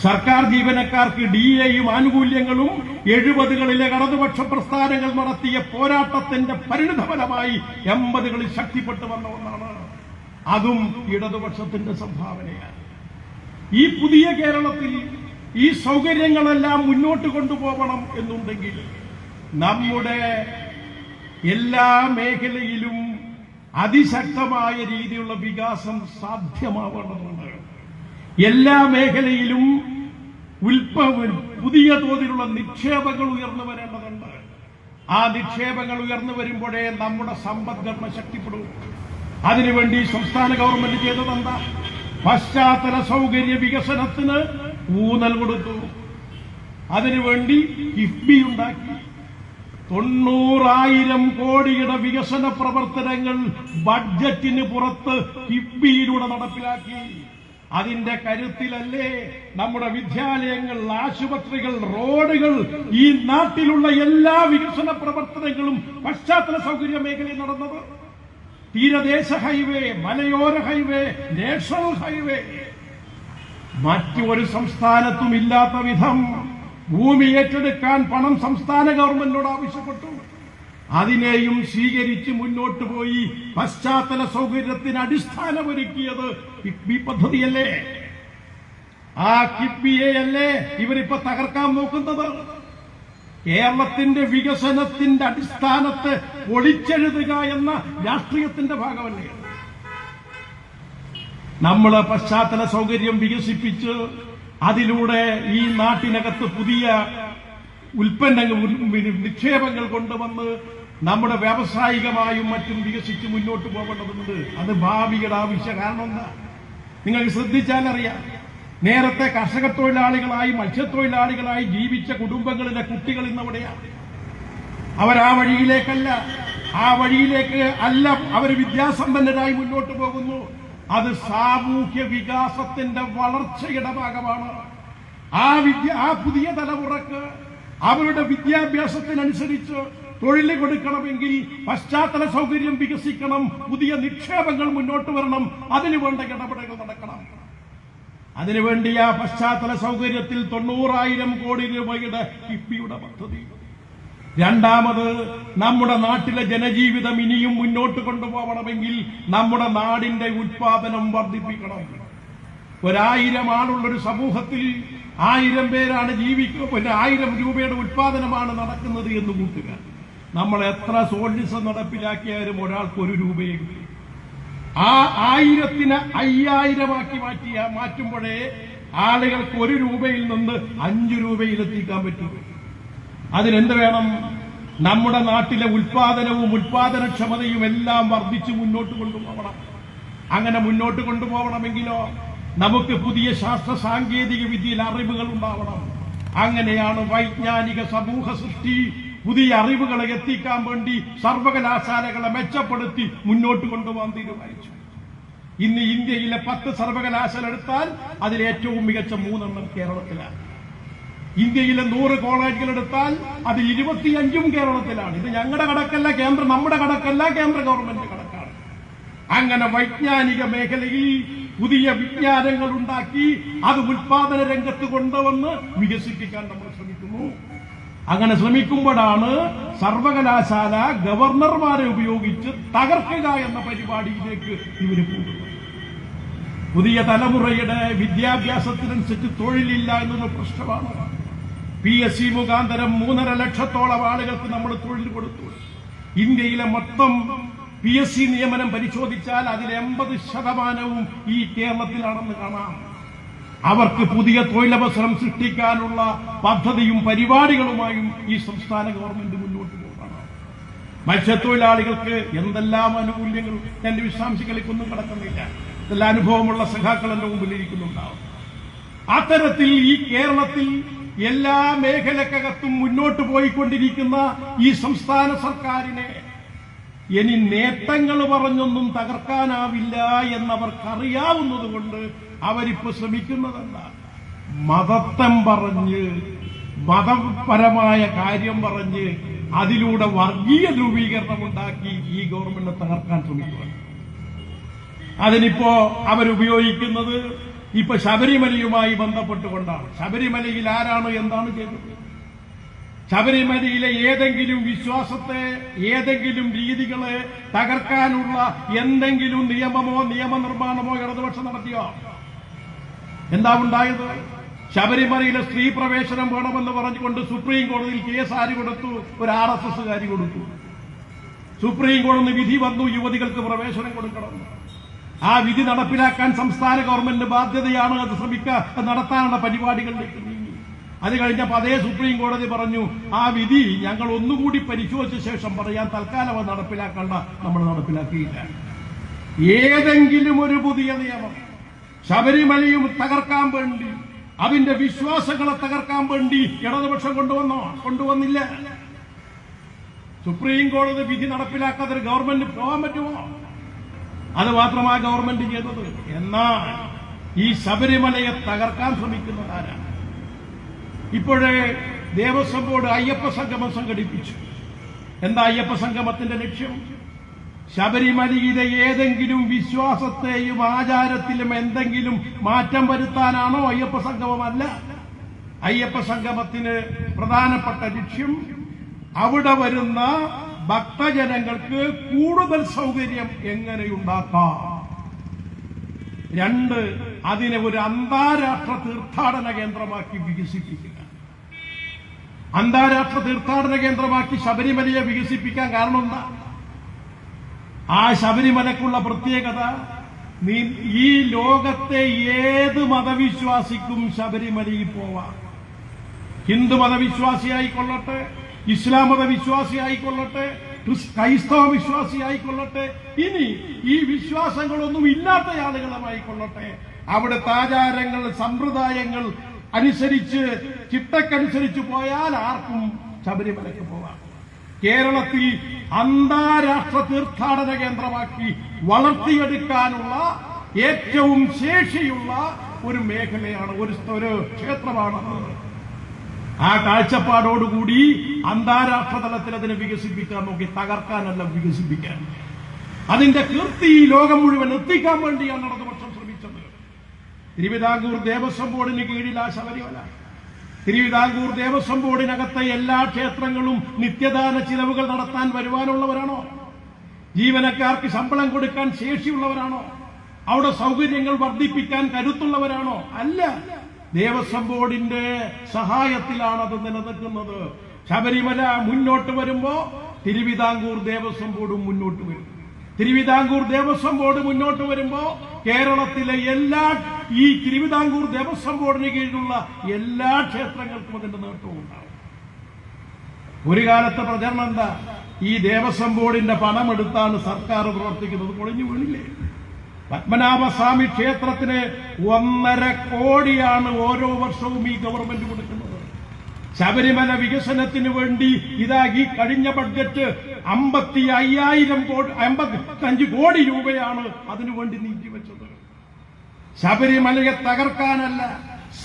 സർക്കാർ ജീവനക്കാർക്ക് DA-യും ആനുകൂല്യങ്ങളും 70-കളിലെ ഇടതുപക്ഷ പ്രസ്ഥാനങ്ങൾ നടത്തിയ പോരാട്ടത്തിന്റെ പരിണിതഫലമായി 80-കളിൽ ശക്തിപ്പെട്ടു വന്ന ഒന്നാണ്. അതും ഇടതുപക്ഷത്തിന്റെ സംഭാവനയാണ്. ഈ പുതിയ കേരളത്തിൽ ഈ സൗകര്യങ്ങളെല്ലാം മുന്നോട്ട് കൊണ്ടുപോകണം എന്നുണ്ടെങ്കിൽ നമ്മുടെ എല്ലാ മേഖലയിലും അതിശക്തമായ രീതിയിലുള്ള വികാസം സാധ്യമാവേണ്ടതുണ്ട്. എല്ലാ മേഖലയിലും പുതിയ തോതിലുള്ള നിക്ഷേപങ്ങൾ ഉയർന്നു വരേണ്ടതുണ്ട്. ആ നിക്ഷേപങ്ങൾ ഉയർന്നു വരുമ്പോഴേ നമ്മുടെ സമ്പദ്ഘടന ശക്തിപ്പെടും. അതിനുവേണ്ടി സംസ്ഥാന ഗവൺമെന്റ് ചെയ്തതെന്താ? പശ്ചാത്തല സൗകര്യ വികസനത്തിന് ഊന്നൽ കൊടുത്തു. അതിനുവേണ്ടി കിഫ്ബി ഉണ്ടാക്കി. 90,000 കോടിയുടെ വികസന പ്രവർത്തനങ്ങൾ ബഡ്ജറ്റിന് പുറത്ത് കിഫ്ബിയിലൂടെ നടപ്പിലാക്കി. അതിന്റെ കരുത്തിലല്ലേ നമ്മുടെ വിദ്യാലയങ്ങൾ, ആശുപത്രികൾ, റോഡുകൾ, ഈ നാട്ടിലുള്ള എല്ലാ വികസന പ്രവർത്തനങ്ങളും പശ്ചാത്തല സൗകര്യ മേഖലയിൽ നടന്നത്. തീരദേശ ഹൈവേ, മലയോര ഹൈവേ, നാഷണൽ ഹൈവേ, മറ്റൊരു സംസ്ഥാനത്തും ഇല്ലാത്ത വിധം ഭൂമി ഏറ്റെടുക്കാൻ പണം സംസ്ഥാന ഗവൺമെന്റിനോട് ആവശ്യപ്പെട്ടു. അതിനെയും സ്വീകരിച്ച് മുന്നോട്ട് പോയി. പശ്ചാത്തല സൗകര്യത്തിന് അടിസ്ഥാനമൊരുക്കിയത് കിഫ്ബി പദ്ധതിയല്ലേ? ആ കിഫ്ബിയെയല്ലേ ഇവരിപ്പോ തകർക്കാൻ നോക്കുന്നത്? കേരളത്തിന്റെ വികസനത്തിന്റെ അടിസ്ഥാനത്തെ പൊളിച്ചെഴുതുക എന്ന രാഷ്ട്രീയത്തിന്റെ ഭാഗമല്ലേ? നമ്മൾ പശ്ചാത്തല സൗകര്യം വികസിപ്പിച്ച് അതിലൂടെ ഈ നാട്ടിനകത്ത് പുതിയ ഉൽപ്പന്നങ്ങൾ, നിക്ഷേപങ്ങൾ കൊണ്ടുവന്ന് നമ്മുടെ വ്യാവസായികമായും മറ്റും വികസിച്ച് മുന്നോട്ട് പോകേണ്ടതുണ്ട്. അത് ഭാവിയുടെ ആവശ്യ. കാരണം എന്താ? നിങ്ങൾക്ക് ശ്രദ്ധിച്ചാലറിയാം, നേരത്തെ കർഷക തൊഴിലാളികളായി, മത്സ്യത്തൊഴിലാളികളായി ജീവിച്ച കുടുംബങ്ങളിലെ കുട്ടികൾ ഇന്നവിടെയാണ്. അവരാ വഴിയിലേക്കല്ല, ആ വഴിയിലേക്ക് അല്ല അവർ വിദ്യാസമ്പന്നരായി മുന്നോട്ട് പോകുന്നു. അത് സാമൂഹ്യ വികാസത്തിന്റെ വളർച്ചയുടെ ഭാഗമാണ്. ആ പുതിയ തലമുറക്ക് അവരുടെ വിദ്യാഭ്യാസത്തിനനുസരിച്ച് തൊഴിൽ കൊടുക്കണമെങ്കിൽ പശ്ചാത്തല സൗകര്യം വികസിക്കണം, പുതിയ നിക്ഷേപങ്ങൾ മുന്നോട്ട് വരണം, അതിനുവേണ്ട ഇടപെടലുകൾ നടക്കണം. അതിനുവേണ്ടി ആ പശ്ചാത്തല സൗകര്യത്തിൽ 90,000 കോടി രൂപയുടെ കിഫ്ബിയുടെ പദ്ധതി, രണ്ടാമത്, നമ്മുടെ നാട്ടിലെ ജനജീവിതം ഇനിയും മുന്നോട്ട് കൊണ്ടുപോകണമെങ്കിൽ നമ്മുടെ നാടിന്റെ ഉത്പാദനം വർദ്ധിപ്പിക്കണം. 1000 ആളുള്ളൊരു സമൂഹത്തിൽ 1000 പേരാണ് ജീവിക്കുക, 1000 രൂപയുടെ ഉത്പാദനമാണ് നടക്കുന്നത് എന്ന് കൂട്ടുക. നമ്മൾ എത്ര സോഷ്യലിസം നടപ്പിലാക്കിയാലും ഒരാൾക്ക് 1 രൂപയെ കിട്ടും. ആ 1000നെ 5000 മാറ്റുമ്പോഴേ ആളുകൾക്ക് 1 രൂപയിൽ നിന്ന് 5 രൂപയിലെത്തിക്കാൻ പറ്റും. അതിനെന്ത് വേണം? നമ്മുടെ നാട്ടിലെ ഉത്പാദനവും ഉത്പാദനക്ഷമതയും എല്ലാം വർദ്ധിച്ച് മുന്നോട്ട് കൊണ്ടുപോകണം. അങ്ങനെ മുന്നോട്ട് കൊണ്ടുപോകണമെങ്കിലോ നമുക്ക് പുതിയ ശാസ്ത്ര സാങ്കേതിക വിദ്യയിൽ അറിവുകൾ ഉണ്ടാവണം. അങ്ങനെയാണ് വൈജ്ഞാനിക സമൂഹ സൃഷ്ടി. പുതിയ അറിവുകളെ എത്തിക്കാൻ വേണ്ടി സർവകലാശാലകളെ മെച്ചപ്പെടുത്തി മുന്നോട്ട് കൊണ്ടുപോകാൻ തീരുമാനിച്ചു. ഇന്ന് ഇന്ത്യയിലെ 10 സർവകലാശാല എടുത്താൽ അതിൽ ഏറ്റവും മികച്ച 3 കേരളത്തിലാണ്. ഇന്ത്യയിലെ 100 കോളേജുകൾ എടുത്താൽ അതിൽ 25 കേരളത്തിലാണ്. ഇത് ഞങ്ങളുടെ കണക്കല്ല, നമ്മുടെ കണക്കല്ല, കേന്ദ്ര ഗവൺമെന്റ് കണക്കാണ്. അങ്ങനെ വൈജ്ഞാനിക മേഖലയിൽ പുതിയ വിജ്ഞാനങ്ങൾ ഉണ്ടാക്കി അത് ഉത്പാദന രംഗത്ത് കൊണ്ടുവന്ന് വികസിപ്പിക്കാൻ നമ്മൾ ശ്രമിക്കുന്നു. അങ്ങനെ ശ്രമിക്കുമ്പോഴാണ് സർവകലാശാല ഗവർണർമാരെ ഉപയോഗിച്ച് തകർക്കുക എന്ന പരിപാടിയിലേക്ക് ഇവര് പോകുന്നത്. പുതിയ തലമുറയുടെ വിദ്യാഭ്യാസത്തിനനുസരിച്ച് തൊഴിലില്ല എന്നൊരു പ്രശ്നമാണ്. PSC മുഖാന്തരം 3.5 ലക്ഷത്തോളം ആളുകൾക്ക് നമ്മൾ തൊഴിൽ കൊടുത്തു. ഇന്ത്യയിലെ മൊത്തം PSC നിയമനം പരിശോധിച്ചാൽ അതിൽ 80% ഈ കേരളത്തിലാണെന്ന് കാണാം. അവർക്ക് പുതിയ തൊഴിലവസരം സൃഷ്ടിക്കാനുള്ള പദ്ധതിയും പരിപാടികളുമായും ഈ സംസ്ഥാന ഗവൺമെന്റ് മുന്നോട്ട് പോകണം. മത്സ്യത്തൊഴിലാളികൾക്ക് എന്തെല്ലാം ആനുകൂല്യങ്ങൾ, എന്റെ വിശദാംശങ്ങളിലേക്കൊന്നും കടക്കുന്നില്ല, ഇതെല്ലാം അനുഭവമുള്ള സഖാക്കൾ എന്റെ മുമ്പിലിരിക്കുന്നുണ്ടാവും. അത്തരത്തിൽ ഈ കേരളത്തിൽ എല്ലാ മേഖലക്കകത്തും മുന്നോട്ട് പോയിക്കൊണ്ടിരിക്കുന്ന ഈ സംസ്ഥാന സർക്കാരിനെ ഇനി നേട്ടങ്ങൾ പറഞ്ഞൊന്നും തകർക്കാനാവില്ല എന്നവർക്കറിയാവുന്നതുകൊണ്ട് അവരിപ്പോ ശ്രമിക്കുന്നതല്ല, മതത്വം പറഞ്ഞ്, മതപരമായ കാര്യം പറഞ്ഞ് അതിലൂടെ വർഗീയ ധ്രുവീകരണം ഉണ്ടാക്കി ഈ ഗവൺമെന്റ് തകർക്കാൻ ശ്രമിക്കുക. അതിനിപ്പോ അവരുപയോഗിക്കുന്നത് ഇപ്പൊ ശബരിമലയുമായി ബന്ധപ്പെട്ടുകൊണ്ടാണ്. ശബരിമലയിൽ ആരാണ് എന്താണ് ചെയ്തത്? ശബരിമലയിലെ ഏതെങ്കിലും വിശ്വാസത്തെ, ഏതെങ്കിലും രീതികളെ തകർക്കാനുള്ള എന്തെങ്കിലും നിയമമോ നിയമനിർമ്മാണമോ ഇടതുപക്ഷം നടത്തിയോ? എന്താ ഉണ്ടായത്? ശബരിമലയിലെ സ്ത്രീ പ്രവേശനം വേണമെന്ന് പറഞ്ഞുകൊണ്ട് സുപ്രീം കോടതിയിൽ കേസ് ആര് കൊടുത്തു? ഒരു RSSകാരി കൊടുത്തു. സുപ്രീം കോടതി വിധി വന്നു, യുവതികൾക്ക് പ്രവേശനം കൊടുക്കണം. ആ വിധി നടപ്പിലാക്കാൻ സംസ്ഥാന ഗവൺമെന്റ് ബാധ്യതയാണ്. അത് നടത്താനുള്ള പരിപാടികളിലേക്ക് നീങ്ങി. അത് കഴിഞ്ഞപ്പോൾ അതേ സുപ്രീം കോടതി പറഞ്ഞു, ആ വിധി ഞങ്ങൾ ഒന്നുകൂടി പരിശോധിച്ച ശേഷം പറയാൻ, തൽക്കാലം അത് നടപ്പിലാക്കേണ്ട, നമ്മൾ നടപ്പിലാക്കിയില്ല. ഏതെങ്കിലും ഒരു പുതിയ നിയമം ശബരിമലയും തകർക്കാൻ വേണ്ടി, അതിന്റെ വിശ്വാസങ്ങളെ തകർക്കാൻ വേണ്ടി ഇടതുപക്ഷം കൊണ്ടുവന്നില്ല. സുപ്രീം കോടതി വിധി നടപ്പിലാക്കാതെ ഗവൺമെന്റ് പോകാൻ പറ്റുമോ? അത് മാത്രമാ ഗവൺമെന്റ് ചെയ്തത്. എന്നാൽ ഈ ശബരിമലയെ തകർക്കാൻ ശ്രമിക്കുന്നതാരാണ്? ഇപ്പോഴേ ദേവസ്വം ബോർഡ് അയ്യപ്പ സംഗമം സംഘടിപ്പിച്ചു. എന്താ അയ്യപ്പ സംഗമത്തിന്റെ ലക്ഷ്യം? ശബരിമലയിലെ ഏതെങ്കിലും വിശ്വാസത്തെയും ആചാരത്തിലും എന്തെങ്കിലും മാറ്റം വരുത്താനാണോ അയ്യപ്പ സംഗമമല്ല. അയ്യപ്പ സംഗമത്തിന് പ്രധാനപ്പെട്ട ലക്ഷ്യം അവിടെ വരുന്ന ഭക്തജനങ്ങൾക്ക് കൂടുതൽ സൗകര്യം എങ്ങനെയുണ്ടാക്കാം. 2, അതിനെ ഒരു അന്താരാഷ്ട്ര തീർത്ഥാടന കേന്ദ്രമാക്കി വികസിപ്പിക്കുക. അന്താരാഷ്ട്ര തീർത്ഥാടന കേന്ദ്രമാക്കി ശബരിമലയെ വികസിപ്പിക്കാൻ കാരണം എന്താ? ആ ശബരിമലക്കുള്ള പ്രത്യേകത, ഈ ലോകത്തെ ഏത് മതവിശ്വാസിക്കും ശബരിമലയിൽ പോവാം. ഹിന്ദു മതവിശ്വാസിയായിക്കൊള്ളട്ടെ, ഇസ്ലാം മതവിശ്വാസിയായിക്കൊള്ളട്ടെ, ക്രൈസ്തവ വിശ്വാസിയായിക്കൊള്ളട്ടെ, ഇനി ഈ വിശ്വാസങ്ങളൊന്നും ഇല്ലാത്ത ആളുകളുമായിക്കൊള്ളട്ടെ, അവിടുത്തെ ആചാരങ്ങൾ സമ്പ്രദായങ്ങൾ അനുസരിച്ച് ചിട്ടക്കനുസരിച്ച് പോയാൽ ആർക്കും ശബരിമലയ്ക്ക് പോവാം. കേരളത്തിൽ അന്താരാഷ്ട്ര തീർത്ഥാടന കേന്ദ്രമാക്കി വളർത്തിയെടുക്കാനുള്ള ഏറ്റവും ശേഷിയുള്ള ഒരു മേഖലയാണ്, ഒരു ക്ഷേത്രമാണ്. ആ കാഴ്ചപ്പാടോടുകൂടി അന്താരാഷ്ട്ര തലത്തിൽ അതിനെ വികസിപ്പിക്കാൻ നോക്കി, തകർക്കാനല്ല, വികസിപ്പിക്കാൻ. അതിന്റെ കീർത്തി ഈ ലോകം മുഴുവൻ എത്തിക്കാൻ വേണ്ടിയാണ് ഇടതുപക്ഷം ശ്രമിച്ചത്. തിരുവിതാംകൂർ ദേവസ്വം ബോർഡിന് കീഴിൽ ആ ശബരിമല, തിരുവിതാംകൂർ ദേവസ്വം ബോർഡിനകത്തെ എല്ലാ ക്ഷേത്രങ്ങളും നിത്യദാന ചിലവുകൾ നടത്താൻ വരുവാനുള്ളവരാണോ? ജീവനക്കാർക്ക് ശമ്പളം കൊടുക്കാൻ ശേഷിയുള്ളവരാണോ? അവിടെ സൗകര്യങ്ങൾ വർദ്ധിപ്പിക്കാൻ കരുത്തുള്ളവരാണോ? അല്ല. ദേവസ്വം ബോർഡിന്റെ സഹായത്തിലാണ് അത് നിലനിൽക്കുന്നത്. ശബരിമല മുന്നോട്ട് വരുമ്പോ തിരുവിതാംകൂർ ദേവസ്വം ബോർഡും മുന്നോട്ട് വരും. തിരുവിതാംകൂർ ദേവസ്വം ബോർഡ് മുന്നോട്ട് വരുമ്പോ കേരളത്തിലെ ഈ തിരുവിതാംകൂർ ദേവസ്വം ബോർഡിന് കീഴിലുള്ള എല്ലാ ക്ഷേത്രങ്ങൾക്കും അതിന്റെ നേട്ടവും ഉണ്ടാവും. ഒരു കാലത്തെ പ്രചരണം എന്താ? ഈ ദേവസ്വം ബോർഡിന്റെ പണമെടുത്താണ് സർക്കാർ പ്രവർത്തിക്കുന്നത്. പൊളിഞ്ഞു വീണില്ലേ? പത്മനാഭസ്വാമി ക്ഷേത്രത്തിന് 1.5 കോടിയാണ് ഓരോ വർഷവും ഈ ഗവൺമെന്റ് കൊടുക്കുന്നത്. ശബരിമല വികസനത്തിന് വേണ്ടി ഈ കഴിഞ്ഞ ബഡ്ജറ്റ് 55 കോടി രൂപയാണ് അതിനുവേണ്ടി നീക്കിവെച്ചത്. ശബരിമലയെ തകർക്കാനല്ല,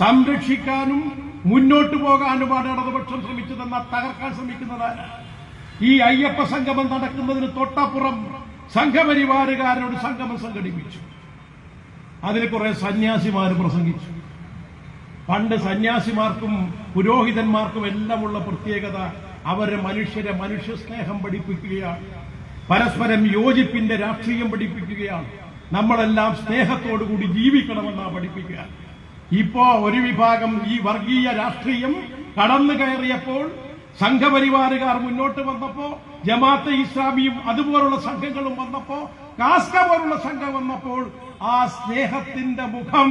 സംരക്ഷിക്കാനും മുന്നോട്ടു പോകാനുമാണ് ഇടതുപക്ഷം ശ്രമിച്ചതെന്ന തകർക്കാൻ ശ്രമിക്കുന്നതാണ്. ഈ അയ്യപ്പ സംഗമം നടക്കുന്നതിന് തൊട്ടപ്പുറം സംഘപരിവാറുകാരനോട് സംഗമം സംഘടിപ്പിച്ചു. അതിന് കുറെ സന്യാസിമാർ പ്രസംഗിച്ചു. പണ്ട് സന്യാസിമാർക്കും പുരോഹിതന്മാർക്കും എല്ലാമുള്ള പ്രത്യേകത അവരെ മനുഷ്യ സ്നേഹം പഠിപ്പിക്കുകയാണ്, പരസ്പരം യോജിപ്പിന്റെ രാഷ്ട്രീയം പഠിപ്പിക്കുകയാണ്, നമ്മളെല്ലാം സ്നേഹത്തോടുകൂടി ജീവിക്കണമെന്നാണ് പഠിപ്പിക്കുക. ഇപ്പോ ഒരു വിഭാഗം ഈ വർഗീയ രാഷ്ട്രീയം കടന്നു കയറിയപ്പോൾ, സംഘപരിവാറുകാർ മുന്നോട്ട് വന്നപ്പോ, ജമാഅത്തെ ഇസ്ലാമിയും അതുപോലുള്ള സംഘങ്ങളും വന്നപ്പോ, കാസ്ക പോലുള്ള സംഘം വന്നപ്പോൾ ആ സ്നേഹത്തിന്റെ മുഖം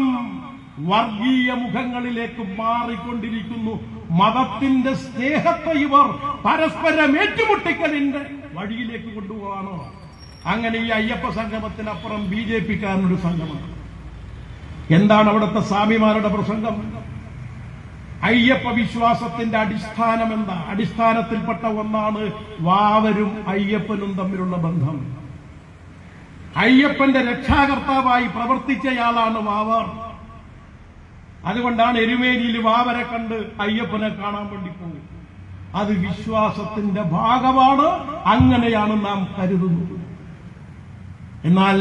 വർഗീയ മുഖങ്ങളിലേക്ക് മാറിക്കൊണ്ടിരിക്കുന്നു. മതത്തിന്റെ സ്നേഹത്തെ ഇവർ പരസ്പരം ഏറ്റുമുട്ടിക്കലിന്റെ വഴിയിലേക്ക് കൊണ്ടുപോവാണോ? അങ്ങനെ ഈ അയ്യപ്പ സംഗമത്തിനപ്പുറം ബിജെപിക്കാരനൊരു സംഘമാണ്. എന്താണ് അവിടുത്തെ സ്വാമിമാരുടെ പ്രസംഗം? അയ്യപ്പ വിശ്വാസത്തിന്റെ അടിസ്ഥാനം എന്താ? അടിസ്ഥാനത്തിൽപ്പെട്ട ഒന്നാണ് വാവരും അയ്യപ്പനും തമ്മിലുള്ള ബന്ധം. അയ്യപ്പന്റെ രക്ഷാകർത്താവായി പ്രവർത്തിച്ചയാളാണ് വാവർ. അതുകൊണ്ടാണ് എരുമേലിയിൽ വാവരെ കണ്ട് അയ്യപ്പനെ കാണാൻ വേണ്ടി പോകും. അത് വിശ്വാസത്തിന്റെ ഭാഗമാണ്, അങ്ങനെയാണ് നാം കരുതുന്നത്. എന്നാൽ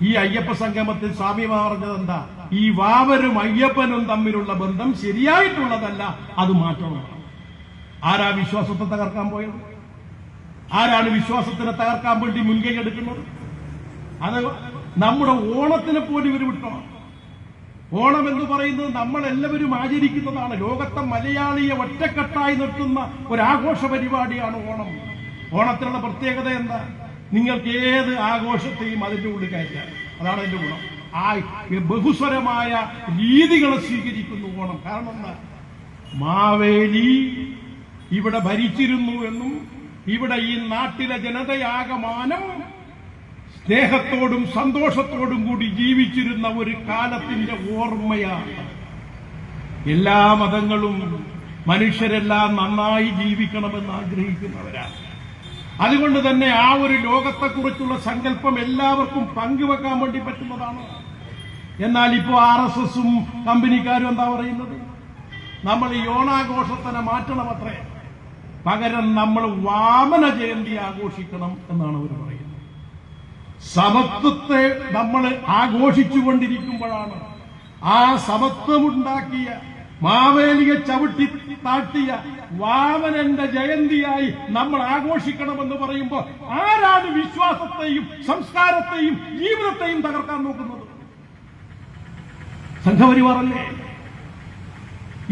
ഈ അയ്യപ്പ സംഗമത്തിൽ സ്വാമിമാർ പറഞ്ഞത് എന്താ? ഈ വാവരും അയ്യപ്പനും തമ്മിലുള്ള ബന്ധം ശരിയായിട്ടുള്ളതല്ല, അത് മാറ്റണം. ആരാ വിശ്വാസത്തെ തകർക്കാൻ പോയത്? ആരാണ് വിശ്വാസത്തിനെ തകർക്കാൻ വേണ്ടി മുൻകൈ എടുക്കുന്നത്? അത് നമ്മുടെ ഓണത്തിനെ പോലും ഇവർ വിട്ടോ. ഓണം എന്ന് പറയുന്നത് നമ്മളെല്ലാവരും ആചരിക്കുന്നതാണ്. ലോകത്തെ മലയാളിയെ ഒറ്റക്കെട്ടായി നിർത്തുന്ന ഒരാഘോഷ പരിപാടിയാണ് ഓണം. ഓണത്തിനുള്ള പ്രത്യേകത എന്താ? നിങ്ങൾക്ക് ഏത് ആഘോഷത്തെയും അതിന്റെ ഉള്ളിൽ കയറ്റാം. അതാണ് അതിന്റെ ഗുണം. ആ ബഹുസ്വരമായ രീതികളെ സ്വീകരിക്കുന്നു ഓണം. കാരണം എന്താ? മാവേലി ഇവിടെ ഭരിച്ചിരുന്നു എന്നും ഇവിടെ ഈ നാട്ടിലെ ജനതയാകമാനം സ്നേഹത്തോടും സന്തോഷത്തോടും കൂടി ജീവിച്ചിരുന്ന ഒരു കാലത്തിന്റെ ഓർമ്മയാണ്. എല്ലാ മതങ്ങളും മനുഷ്യരെല്ലാം നന്നായി ജീവിക്കണമെന്ന് ആഗ്രഹിക്കുന്നവരാണ്. അതുകൊണ്ട് തന്നെ ആ ഒരു ലോകത്തെക്കുറിച്ചുള്ള സങ്കല്പം എല്ലാവർക്കും പങ്കുവെക്കാൻ വേണ്ടി പറ്റുന്നതാണ്. എന്നാൽ ഇപ്പോൾ RSSും കമ്പനിക്കാരും എന്താ പറയുന്നത്? നമ്മൾ ഈ ഓണാഘോഷത്തിനെ മാറ്റണമത്രേ, പകരം നമ്മൾ വാമന ജയന്തി ആഘോഷിക്കണം എന്നാണ് അവർ പറയുന്നത്. സമത്വത്തെ നമ്മൾ ആഘോഷിച്ചുകൊണ്ടിരിക്കുമ്പോഴാണ് ആ സമത്വമുണ്ടാക്കിയ മാവേലിയെ ചവിട്ടി താഴ്ത്തിയ വാമനന്റെ ജയന്തിയായി നമ്മൾ ആഘോഷിക്കണമെന്ന് പറയുമ്പോൾ ആരാണ് വിശ്വാസത്തെയും സംസ്കാരത്തെയും ജീവിതത്തെയും തകർക്കാൻ നോക്കുന്നത്? സംഘപരിവാറല്ലേ?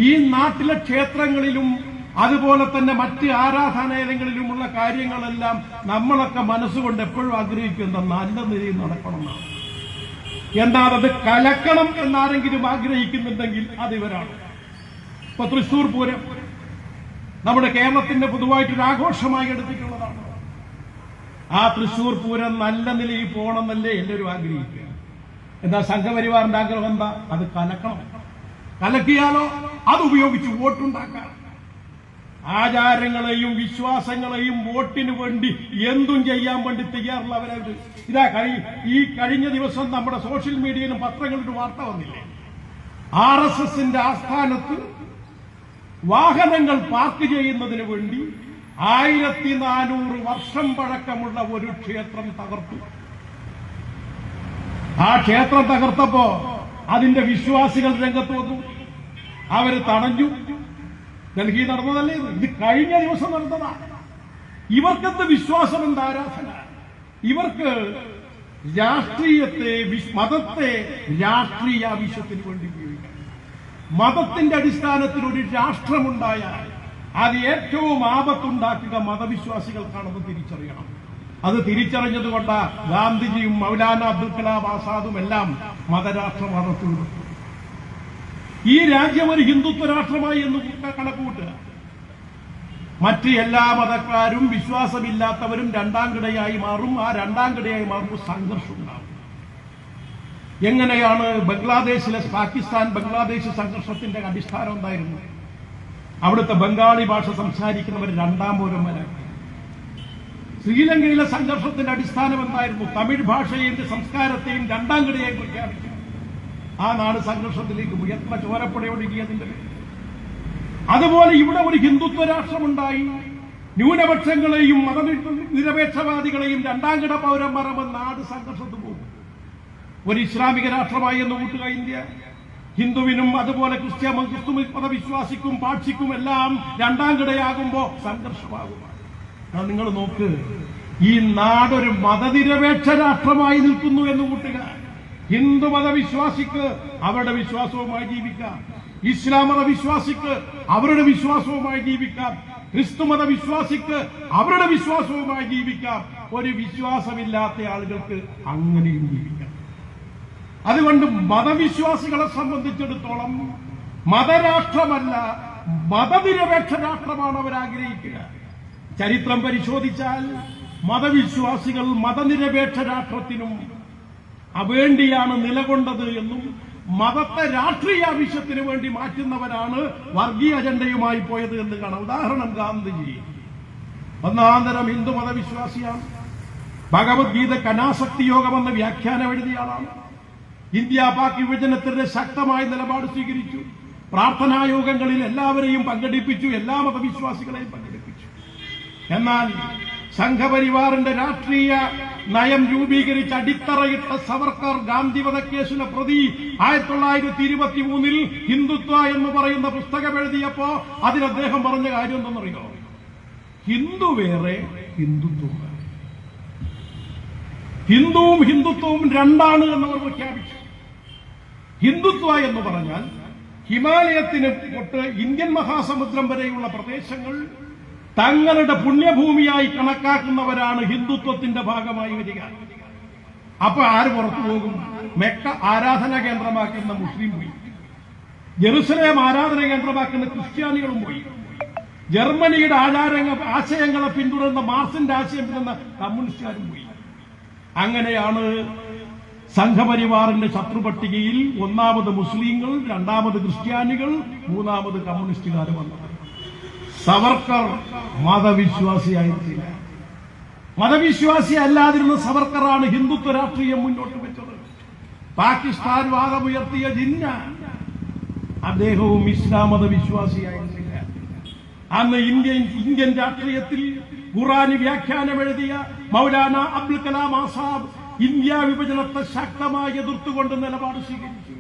ഈ നാട്ടിലെ ക്ഷേത്രങ്ങളിലും അതുപോലെ തന്നെ മറ്റ് ആരാധനാലയങ്ങളിലുമുള്ള കാര്യങ്ങളെല്ലാം നമ്മളൊക്കെ മനസ്സുകൊണ്ട് എപ്പോഴും ആഗ്രഹിക്കുന്ന നല്ല നിലയിൽ നടക്കണമെന്നാണ്. എന്നാൽ അത് കലക്കണം എന്നാരെങ്കിലും ആഗ്രഹിക്കുന്നുണ്ടെങ്കിൽ അത് ഇവരാണ്. ഇപ്പൊ തൃശൂർ പൂരം നമ്മുടെ കേരളത്തിന്റെ പൊതുവായിട്ടൊരു ആഘോഷമായി എടുത്തിട്ടുള്ളതാണ്. ആ തൃശൂർ പൂരം നല്ല നിലയിൽ പോകണമെന്നല്ലേ എല്ലാവരും ആഗ്രഹിക്കുക. എന്താ സംഘപരിവാറിന്റെ ആഗ്രഹം എന്താ? അത് കലക്കണം. കലക്കിയാലോ അതുപയോഗിച്ച് വോട്ടുണ്ടാക്കാം. ആചാരങ്ങളെയും വിശ്വാസങ്ങളെയും വോട്ടിന് വേണ്ടി എന്തും ചെയ്യാൻ വേണ്ടി തയ്യാറുള്ളവരവര്. ഇതാ ഈ കഴിഞ്ഞ ദിവസം നമ്മുടെ സോഷ്യൽ മീഡിയയിലും പത്രങ്ങളിലും വാർത്ത വന്നില്ലേ? RSSന്റെ ആസ്ഥാനത്ത് വാഹനങ്ങൾ പാർക്ക് ചെയ്യുന്നതിന് വേണ്ടി 1400 വർഷം പഴക്കമുള്ള ഒരു ക്ഷേത്രം തകർത്തു. ആ ക്ഷേത്രം തകർത്തപ്പോ അതിന്റെ വിശ്വാസികൾ രംഗത്ത് വന്നു. അവര് തടഞ്ഞു. ഡൽഹി നടന്നതല്ലേ ഇത് കഴിഞ്ഞ ദിവസം നടന്നതാണ്. ഇവർക്കെന്ത് വിശ്വാസം, എന്ത് ആരാധന? ഇവർക്ക് രാഷ്ട്രീയത്തെ, മതത്തെ രാഷ്ട്രീയ ആവശ്യത്തിന് വേണ്ടി ഉപയോഗിക്കാം. മതത്തിന്റെ അടിസ്ഥാനത്തിൽ ഒരു രാഷ്ട്രമുണ്ടായാൽ അത് ഏറ്റവും ആപത്തുണ്ടാക്കുക മതവിശ്വാസികൾക്കാണെന്ന് തിരിച്ചറിയണം. അത് തിരിച്ചറിഞ്ഞതുകൊണ്ട് ഗാന്ധിജിയും മൗലാന അബ്ദുൽ കലാം ആസാദും എല്ലാം മതരാഷ്ട്രവാദത്തിൽ നിന്നു. ഈ രാജ്യം ഒരു ഹിന്ദുത്വ രാഷ്ട്രമായി എന്ന് കണക്കുകൂട്ടുക. മറ്റ് എല്ലാ മതക്കാരും വിശ്വാസമില്ലാത്തവരും രണ്ടാം കിടയായി മാറും. ആ രണ്ടാം കിടയായി മാറുമ്പോൾ സംഘർഷം ഉണ്ടാവും. എങ്ങനെയാണ് ബംഗ്ലാദേശിലെ പാകിസ്ഥാൻ ബംഗ്ലാദേശ് സംഘർഷത്തിന്റെ അടിസ്ഥാനം എന്തായിരുന്നു? അവിടുത്തെ ബംഗാളി ഭാഷ സംസാരിക്കുന്നവർ രണ്ടാം പൗരന്മാരാണ്. ശ്രീലങ്കയിലെ സംഘർഷത്തിന്റെ അടിസ്ഥാനം എന്തായിരുന്നു? തമിഴ് ഭാഷയെയും സംസ്കാരത്തെയും രണ്ടാം കിടയായി പ്രഖ്യാപിച്ചു. ആ നാട് സംഘർഷത്തിലേക്ക് പോയി. എത്ര ചോരപ്പടയൊടുങ്ങിയതിന്റെ. അതുപോലെ ഇവിടെ ഒരു ഹിന്ദുത്വ രാഷ്ട്രമുണ്ടായി. ന്യൂനപക്ഷങ്ങളെയും മതനിരപേക്ഷവാദികളെയും രണ്ടാം കിട പൗരന്മാരാകുമ്പോൾ നാട് സംഘർഷത്തിൽ പോകും. ഒരു ഇസ്ലാമിക രാഷ്ട്രമായി എന്ന് കൂട്ടുക ഇന്ത്യ. ഹിന്ദുവിനും അതുപോലെ ക്രിസ്തു മതവിശ്വാസിക്കും പാക്ഷിക്കും എല്ലാം രണ്ടാം കിടയാകുമ്പോ സംഘർഷമാകും. നിങ്ങൾ നോക്ക്, ഈ നാടൊരു മതനിരപേക്ഷ രാഷ്ട്രമായി നിൽക്കുന്നു എന്ന് കൂട്ടുക. ഹിന്ദു മതവിശ്വാസിക്ക് അവരുടെ വിശ്വാസവുമായി ജീവിക്കാം, ഇസ്ലാം മതവിശ്വാസിക്ക് അവരുടെ വിശ്വാസവുമായി ജീവിക്കാം, ക്രിസ്തു മതവിശ്വാസിക്ക് അവരുടെ വിശ്വാസവുമായി ജീവിക്കാം. ഒരു വിശ്വാസമില്ലാത്ത ആളുകൾക്ക് അങ്ങനെയും ജീവിക്കാം. അതുകൊണ്ട് മതവിശ്വാസികളെ സംബന്ധിച്ചിടത്തോളം മതരാഷ്ട്രമല്ല, മതനിരപേക്ഷ രാഷ്ട്രമാണ് അവരാഗ്രഹിക്കുക. ചരിത്രം പരിശോധിച്ചാൽ മതവിശ്വാസികൾ മതനിരപേക്ഷ രാഷ്ട്രത്തിനും വേണ്ടിയാണ് നിലകൊണ്ടത് എന്നും മതത്തെ രാഷ്ട്രീയ ആവശ്യത്തിന് വേണ്ടി മാറ്റുന്നവരാണ് വർഗീയ അജണ്ടയുമായി പോയത് എന്ന് കാണാം. ഉദാഹരണം, ഗാന്ധിജി ഒന്നാന്തരം ഹിന്ദു മതവിശ്വാസിയാണ്. ഭഗവത്ഗീതയ്ക്ക് അനാസക്തി യോഗമെന്ന വ്യാഖ്യാനം എഴുതിയ ആളാണ്. ഇന്ത്യ പാക് വിഭജനത്തിനെതിരെ ശക്തമായ നിലപാട് സ്വീകരിച്ചു. പ്രാർത്ഥനായോഗങ്ങളിൽ എല്ലാവരെയും പങ്കെടുപ്പിച്ചു, എല്ലാ മതവിശ്വാസികളെയും പങ്കെടുപ്പിച്ചു. എന്നാൽ സംഘപരിവാറിന്റെ രാഷ്ട്രീയ നയം രൂപീകരിച്ച് അടിത്തറയിട്ട സവർക്കർ ഗാന്ധി വധക്കേസിലെ പ്രതി 1923 ഹിന്ദുത്വ എന്ന് പറയുന്ന പുസ്തകം എഴുതിയപ്പോ അതിൽ അദ്ദേഹം പറഞ്ഞ കാര്യം എന്തെന്നറിയോ? ഹിന്ദു വേറെ, ഹിന്ദുത്വം വേറെ. ഹിന്ദുവും ഹിന്ദുത്വവും രണ്ടാണ് എന്നവർ പ്രഖ്യാപിച്ചു. ഹിന്ദുത്വ എന്ന് പറഞ്ഞാൽ ഹിമാലയത്തിന് തൊട്ട് ഇന്ത്യൻ മഹാസമുദ്രം വരെയുള്ള പ്രദേശങ്ങൾ തങ്ങളുടെ പുണ്യഭൂമിയായി കണക്കാക്കുന്നവരാണ് ഹിന്ദുത്വത്തിന്റെ ഭാഗമായി വരിക. അപ്പൊ ആര് പുറത്തു പോകും? മെക്ക ആരാധനാ കേന്ദ്രമാക്കുന്ന മുസ്ലിം പോയി, ജെറുസലേം ആരാധനാ കേന്ദ്രമാക്കുന്ന ക്രിസ്ത്യാനികളും പോയി, ജർമ്മനിയുടെ ആശയങ്ങളെ പിന്തുടരുന്ന മാർക്സിന്റെ ആശയം പിന്തുടരുന്ന കമ്മ്യൂണിസ്റ്റുകാരും പോയി. അങ്ങനെയാണ് സംഘപരിവാറിന്റെ ശത്രുപട്ടികയിൽ ഒന്നാമത് മുസ്ലിങ്ങൾ, രണ്ടാമത് ക്രിസ്ത്യാനികൾ, മൂന്നാമത് കമ്മ്യൂണിസ്റ്റുകാർ വന്നത്. സവർക്കർ മതവിശ്വാസിയായിരുന്നില്ല. മതവിശ്വാസി അല്ലാതിരുന്ന സവർക്കറാണ് ഹിന്ദുത്വ രാഷ്ട്രീയം മുന്നോട്ട് വെച്ചത്. പാകിസ്ഥാൻ വാദമുയർത്തിയ ജിന്ന അദ്ദേഹവും ഇസ്ലാം മതവിശ്വാസിയായിരുന്നില്ല. അന്ന് ഇന്ത്യൻ രാഷ്ട്രീയത്തിൽ ഖുർആന് വ്യാഖ്യാനം എഴുതിയ മൗലാന അബ്ദുൽ കലാം ആസാദ് ഇന്ത്യ വിഭജനത്തെ ശക്തമായി എതിർത്തുകൊണ്ട് നിലപാട് സ്വീകരിച്ചു.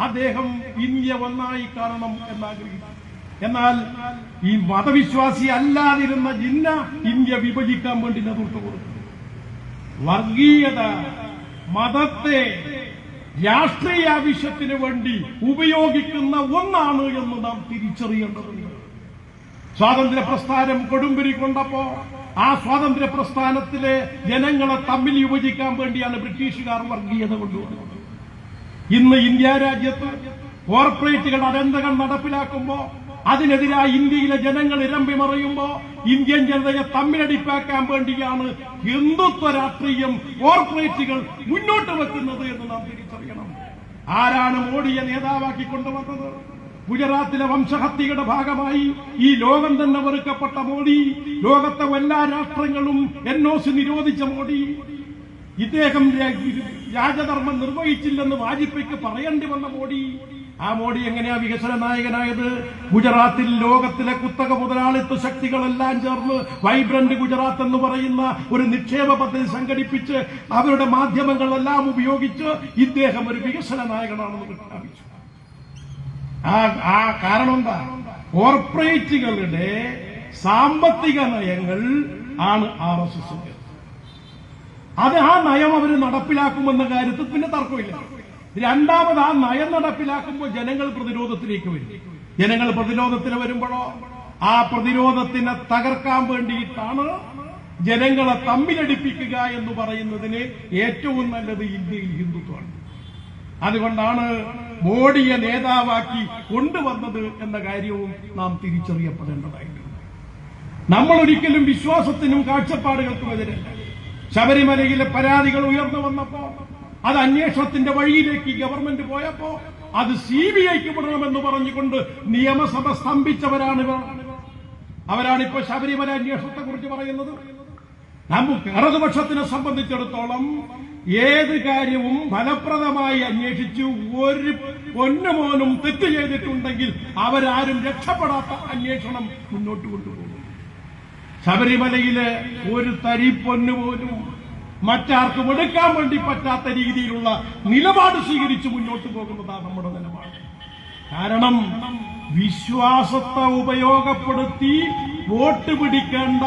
അദ്ദേഹം ഇന്ത്യ ഒന്നായി കാണണം എന്നാഗ്രഹിച്ചു. എന്നാൽ ഈ മതവിശ്വാസി അല്ലാതിരുന്ന ജിന്ന ഇന്ത്യ വിഭജിക്കാൻ വേണ്ടി നേതൃത്വം കൊടുത്തു. വർഗീയത മതത്തെ രാഷ്ട്രീയ ആവശ്യത്തിന് വേണ്ടി ഉപയോഗിക്കുന്ന ഒന്നാണ് എന്ന് നാം തിരിച്ചറിയേണ്ടതുണ്ട്. സ്വാതന്ത്ര്യ പ്രസ്ഥാനം കൊടുമ്പിരി കൊണ്ടപ്പോ ആ സ്വാതന്ത്ര്യ പ്രസ്ഥാനത്തിലെ ജനങ്ങളെ തമ്മിൽ വിഭജിക്കാൻ വേണ്ടിയാണ് ബ്രിട്ടീഷുകാർ വർഗീയത കൊണ്ടുവന്നത്. ഇന്ന് ഇന്ത്യ രാജ്യത്ത് കോർപ്പറേറ്റുകൾ അജണ്ടകൾ നടപ്പിലാക്കുമ്പോ അതിനെതിരായി ഇന്ത്യയിലെ ജനങ്ങൾ ഇരമ്പി മറിയുമ്പോ ഇന്ത്യൻ ജനതയെ തമ്മിലടിപ്പാക്കാൻ വേണ്ടിയാണ് ഹിന്ദുത്വ രാഷ്ട്രീയം കോർപ്പറേറ്റുകൾ മുന്നോട്ട് വെക്കുന്നത് എന്ന് നാം തിരിച്ചറിയണം. ആരാണ് മോഡിയെ നേതാവാക്കി കൊണ്ടുവന്നത്? ഗുജറാത്തിലെ വംശഹത്യയുടെ ഭാഗമായി ഈ ലോകം തന്നെ വെറുക്കപ്പെട്ട മോഡി, ലോകത്തെ എല്ലാ രാഷ്ട്രങ്ങളും NOC നിരോധിച്ച മോഡി, ഇദ്ദേഹം രാജധർമ്മം നിർവഹിച്ചില്ലെന്ന് വാജ്പേയിക്ക് പറയേണ്ടി വന്ന മോഡി. ആ മോഡി എങ്ങനെയാ വികസന നായകനായത്? ഗുജറാത്തിൽ ലോകത്തിലെ കുത്തക മുതലാളിത്ത ശക്തികളെല്ലാം ചേർന്ന് വൈബ്രന്റ് ഗുജറാത്ത് എന്ന് പറയുന്ന ഒരു നിക്ഷേപ പദ്ധതി സംഘടിപ്പിച്ച് അവരുടെ മാധ്യമങ്ങളെല്ലാം ഉപയോഗിച്ച് ഇദ്ദേഹം ഒരു വികസന നായകനാണെന്ന് പ്രഖ്യാപിച്ചു. ആ കാരണം എന്താ? കോർപ്പറേറ്റുകളുടെ സാമ്പത്തിക നയങ്ങൾ ആണ് RSS. അത് ആ നയം അവർ നടപ്പിലാക്കുമെന്ന കാര്യത്തിൽ പിന്നെ തർക്കമില്ല. രണ്ടാമത് ആ നയം നടപ്പിലാക്കുമ്പോൾ ജനങ്ങൾ പ്രതിരോധത്തിലേക്ക് വരും. ജനങ്ങൾ പ്രതിരോധത്തിന് വരുമ്പോഴോ ആ പ്രതിരോധത്തിനെ തകർക്കാൻ വേണ്ടിയിട്ടാണ് ജനങ്ങളെ തമ്മിലടിപ്പിക്കുക എന്ന് പറയുന്നതിന് ഏറ്റവും നല്ലത് ഇന്ത്യയിൽ ഹിന്ദുത്വമാണ്. അതുകൊണ്ടാണ് മോഡിയെ നേതാവാക്കി കൊണ്ടുവന്നത് എന്ന കാര്യവും നാം തിരിച്ചറിയപ്പെടേണ്ടതായിട്ടുണ്ട്. നമ്മൾ ഒരിക്കലും വിശ്വാസത്തിനും കാഴ്ചപ്പാടുകൾക്കും എതിരല്ല. ശബരിമലയിലെ പരാതികൾ ഉയർന്നു വന്നപ്പോ അത് അന്വേഷണത്തിന്റെ വഴിയിലേക്ക് ഗവൺമെന്റ് പോയപ്പോ അത് CBIക്ക് വിടണമെന്ന് പറഞ്ഞുകൊണ്ട് നിയമസഭ സ്തംഭിച്ചവരാണിവർ. അവരാണിപ്പോ ശബരിമല അന്വേഷണത്തെ കുറിച്ച് പറയുന്നത്. നമുക്ക് ഇടതുപക്ഷത്തിനെ സംബന്ധിച്ചിടത്തോളം ഏത് കാര്യവും ഫലപ്രദമായി അന്വേഷിച്ചു ഒരു പൊന്നുമോനും തെറ്റ് ചെയ്തിട്ടുണ്ടെങ്കിൽ അവരാരും രക്ഷപ്പെടാത്ത അന്വേഷണം മുന്നോട്ട് കൊണ്ടുപോകും. ശബരിമലയിലെ ഒരു തരി പൊന്നുപോലും മറ്റാർക്കും എടുക്കാൻ വേണ്ടി പറ്റാത്ത രീതിയിലുള്ള നിലപാട് സ്വീകരിച്ച് മുന്നോട്ട് പോകുന്നതാണ് നമ്മുടെ നിലപാട്. കാരണം വിശ്വാസത്തെ ഉപയോഗപ്പെടുത്തി വോട്ട് പിടിക്കേണ്ട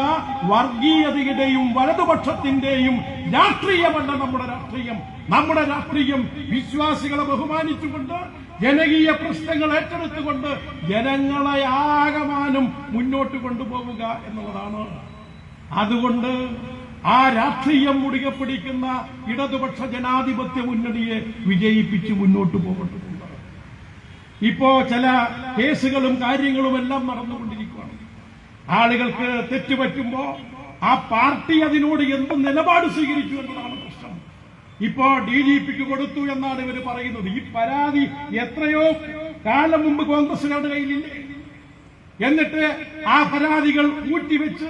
വർഗീയതയുടെയും വലതുപക്ഷത്തിന്റെയും രാഷ്ട്രീയമല്ല നമ്മുടെ രാഷ്ട്രീയം. നമ്മുടെ രാഷ്ട്രീയം വിശ്വാസികളെ ബഹുമാനിച്ചുകൊണ്ട് ജനകീയ പ്രശ്നങ്ങൾ ഏറ്റെടുത്തുകൊണ്ട് ജനങ്ങളെ ആകമാനം മുന്നോട്ട് കൊണ്ടുപോവുക എന്നുള്ളതാണ്. അതുകൊണ്ട് ആ രാഷ്ട്രീയം മുറുകെ പിടിക്കുന്ന ഇടതുപക്ഷ ജനാധിപത്യ മുന്നണിയെ വിജയിപ്പിച്ച് മുന്നോട്ട് പോകേണ്ടതുണ്ട്. ഇപ്പോ ചില കേസുകളും കാര്യങ്ങളുമെല്ലാം നടന്നുകൊണ്ടിരിക്കുകയാണ്. ആളുകൾക്ക് തെറ്റുപറ്റുമ്പോ ആ പാർട്ടി അതിനോട് എന്ത് നിലപാട് സ്വീകരിച്ചു എന്നതാണ് പ്രശ്നം. ഇപ്പോ DGPക്ക് കൊടുത്തു എന്നാണ് ഇവർ പറയുന്നത്. ഈ പരാതി എത്രയോ കാലം മുമ്പ് കോൺഗ്രസുകാരുടെ കയ്യിലില്ലേ? എന്നിട്ട് ആ പരാതികൾ ഊറ്റിവെച്ച്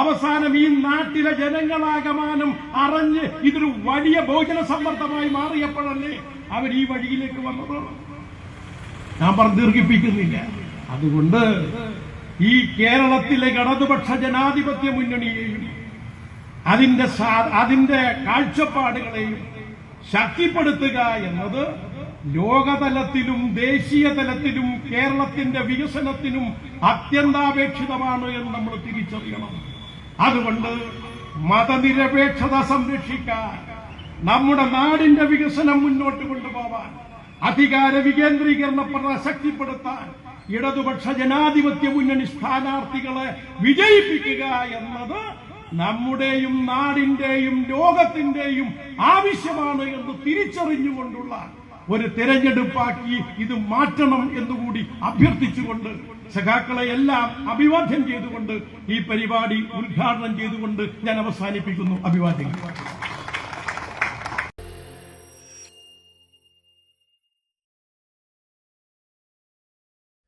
അവസാനം ഈ നാട്ടിലെ ജനങ്ങളാകമാനം അറിഞ്ഞ് ഇതൊരു വലിയ ഭോജന സമ്മർദ്ദമായി മാറിയപ്പോഴല്ലേ അവർ ഈ വഴിയിലേക്ക് വന്നത്. ഞാൻ പറഞ്ഞു ദീർഘിപ്പിക്കുന്നില്ല. അതുകൊണ്ട് ഈ കേരളത്തിലെ ഇടതുപക്ഷ ജനാധിപത്യ മുന്നണിയെയും അതിന്റെ കാഴ്ചപ്പാടുകളെയും ശക്തിപ്പെടുത്തുക എന്നത് ലോകതലത്തിലും ദേശീയ തലത്തിലും കേരളത്തിന്റെ വികസനത്തിനും അത്യന്താപേക്ഷിതമാണ് എന്ന് നമ്മൾ തിരിച്ചറിയണം. അതുകൊണ്ട് മതനിരപേക്ഷത സംരക്ഷിക്കാൻ, നമ്മുടെ നാടിന്റെ വികസനം മുന്നോട്ട് കൊണ്ടുപോവാൻ, അധികാര വികേന്ദ്രീകരണ ശക്തിപ്പെടുത്താൻ ഇടതുപക്ഷ ജനാധിപത്യ മുന്നണി സ്ഥാനാർത്ഥികളെ വിജയിപ്പിക്കുക എന്നത് നമ്മുടെയും നാടിന്റെയും ലോകത്തിന്റെയും ആവശ്യമാണ് എന്ന് തിരിച്ചറിഞ്ഞുകൊണ്ടുള്ള ഒരു തെരഞ്ഞെടുപ്പാക്കി ഇത് മാറ്റണം എന്നുകൂടി അഭ്യർത്ഥിച്ചുകൊണ്ട് സഖാക്കളെ എല്ലാം അഭിവാദ്യം ചെയ്തുകൊണ്ട് ഈ പരിപാടി ഉദ്ഘാടനം ചെയ്തുകൊണ്ട് ഞാൻ അവസാനിപ്പിക്കുന്നു. അഭിവാദ്യങ്ങൾ.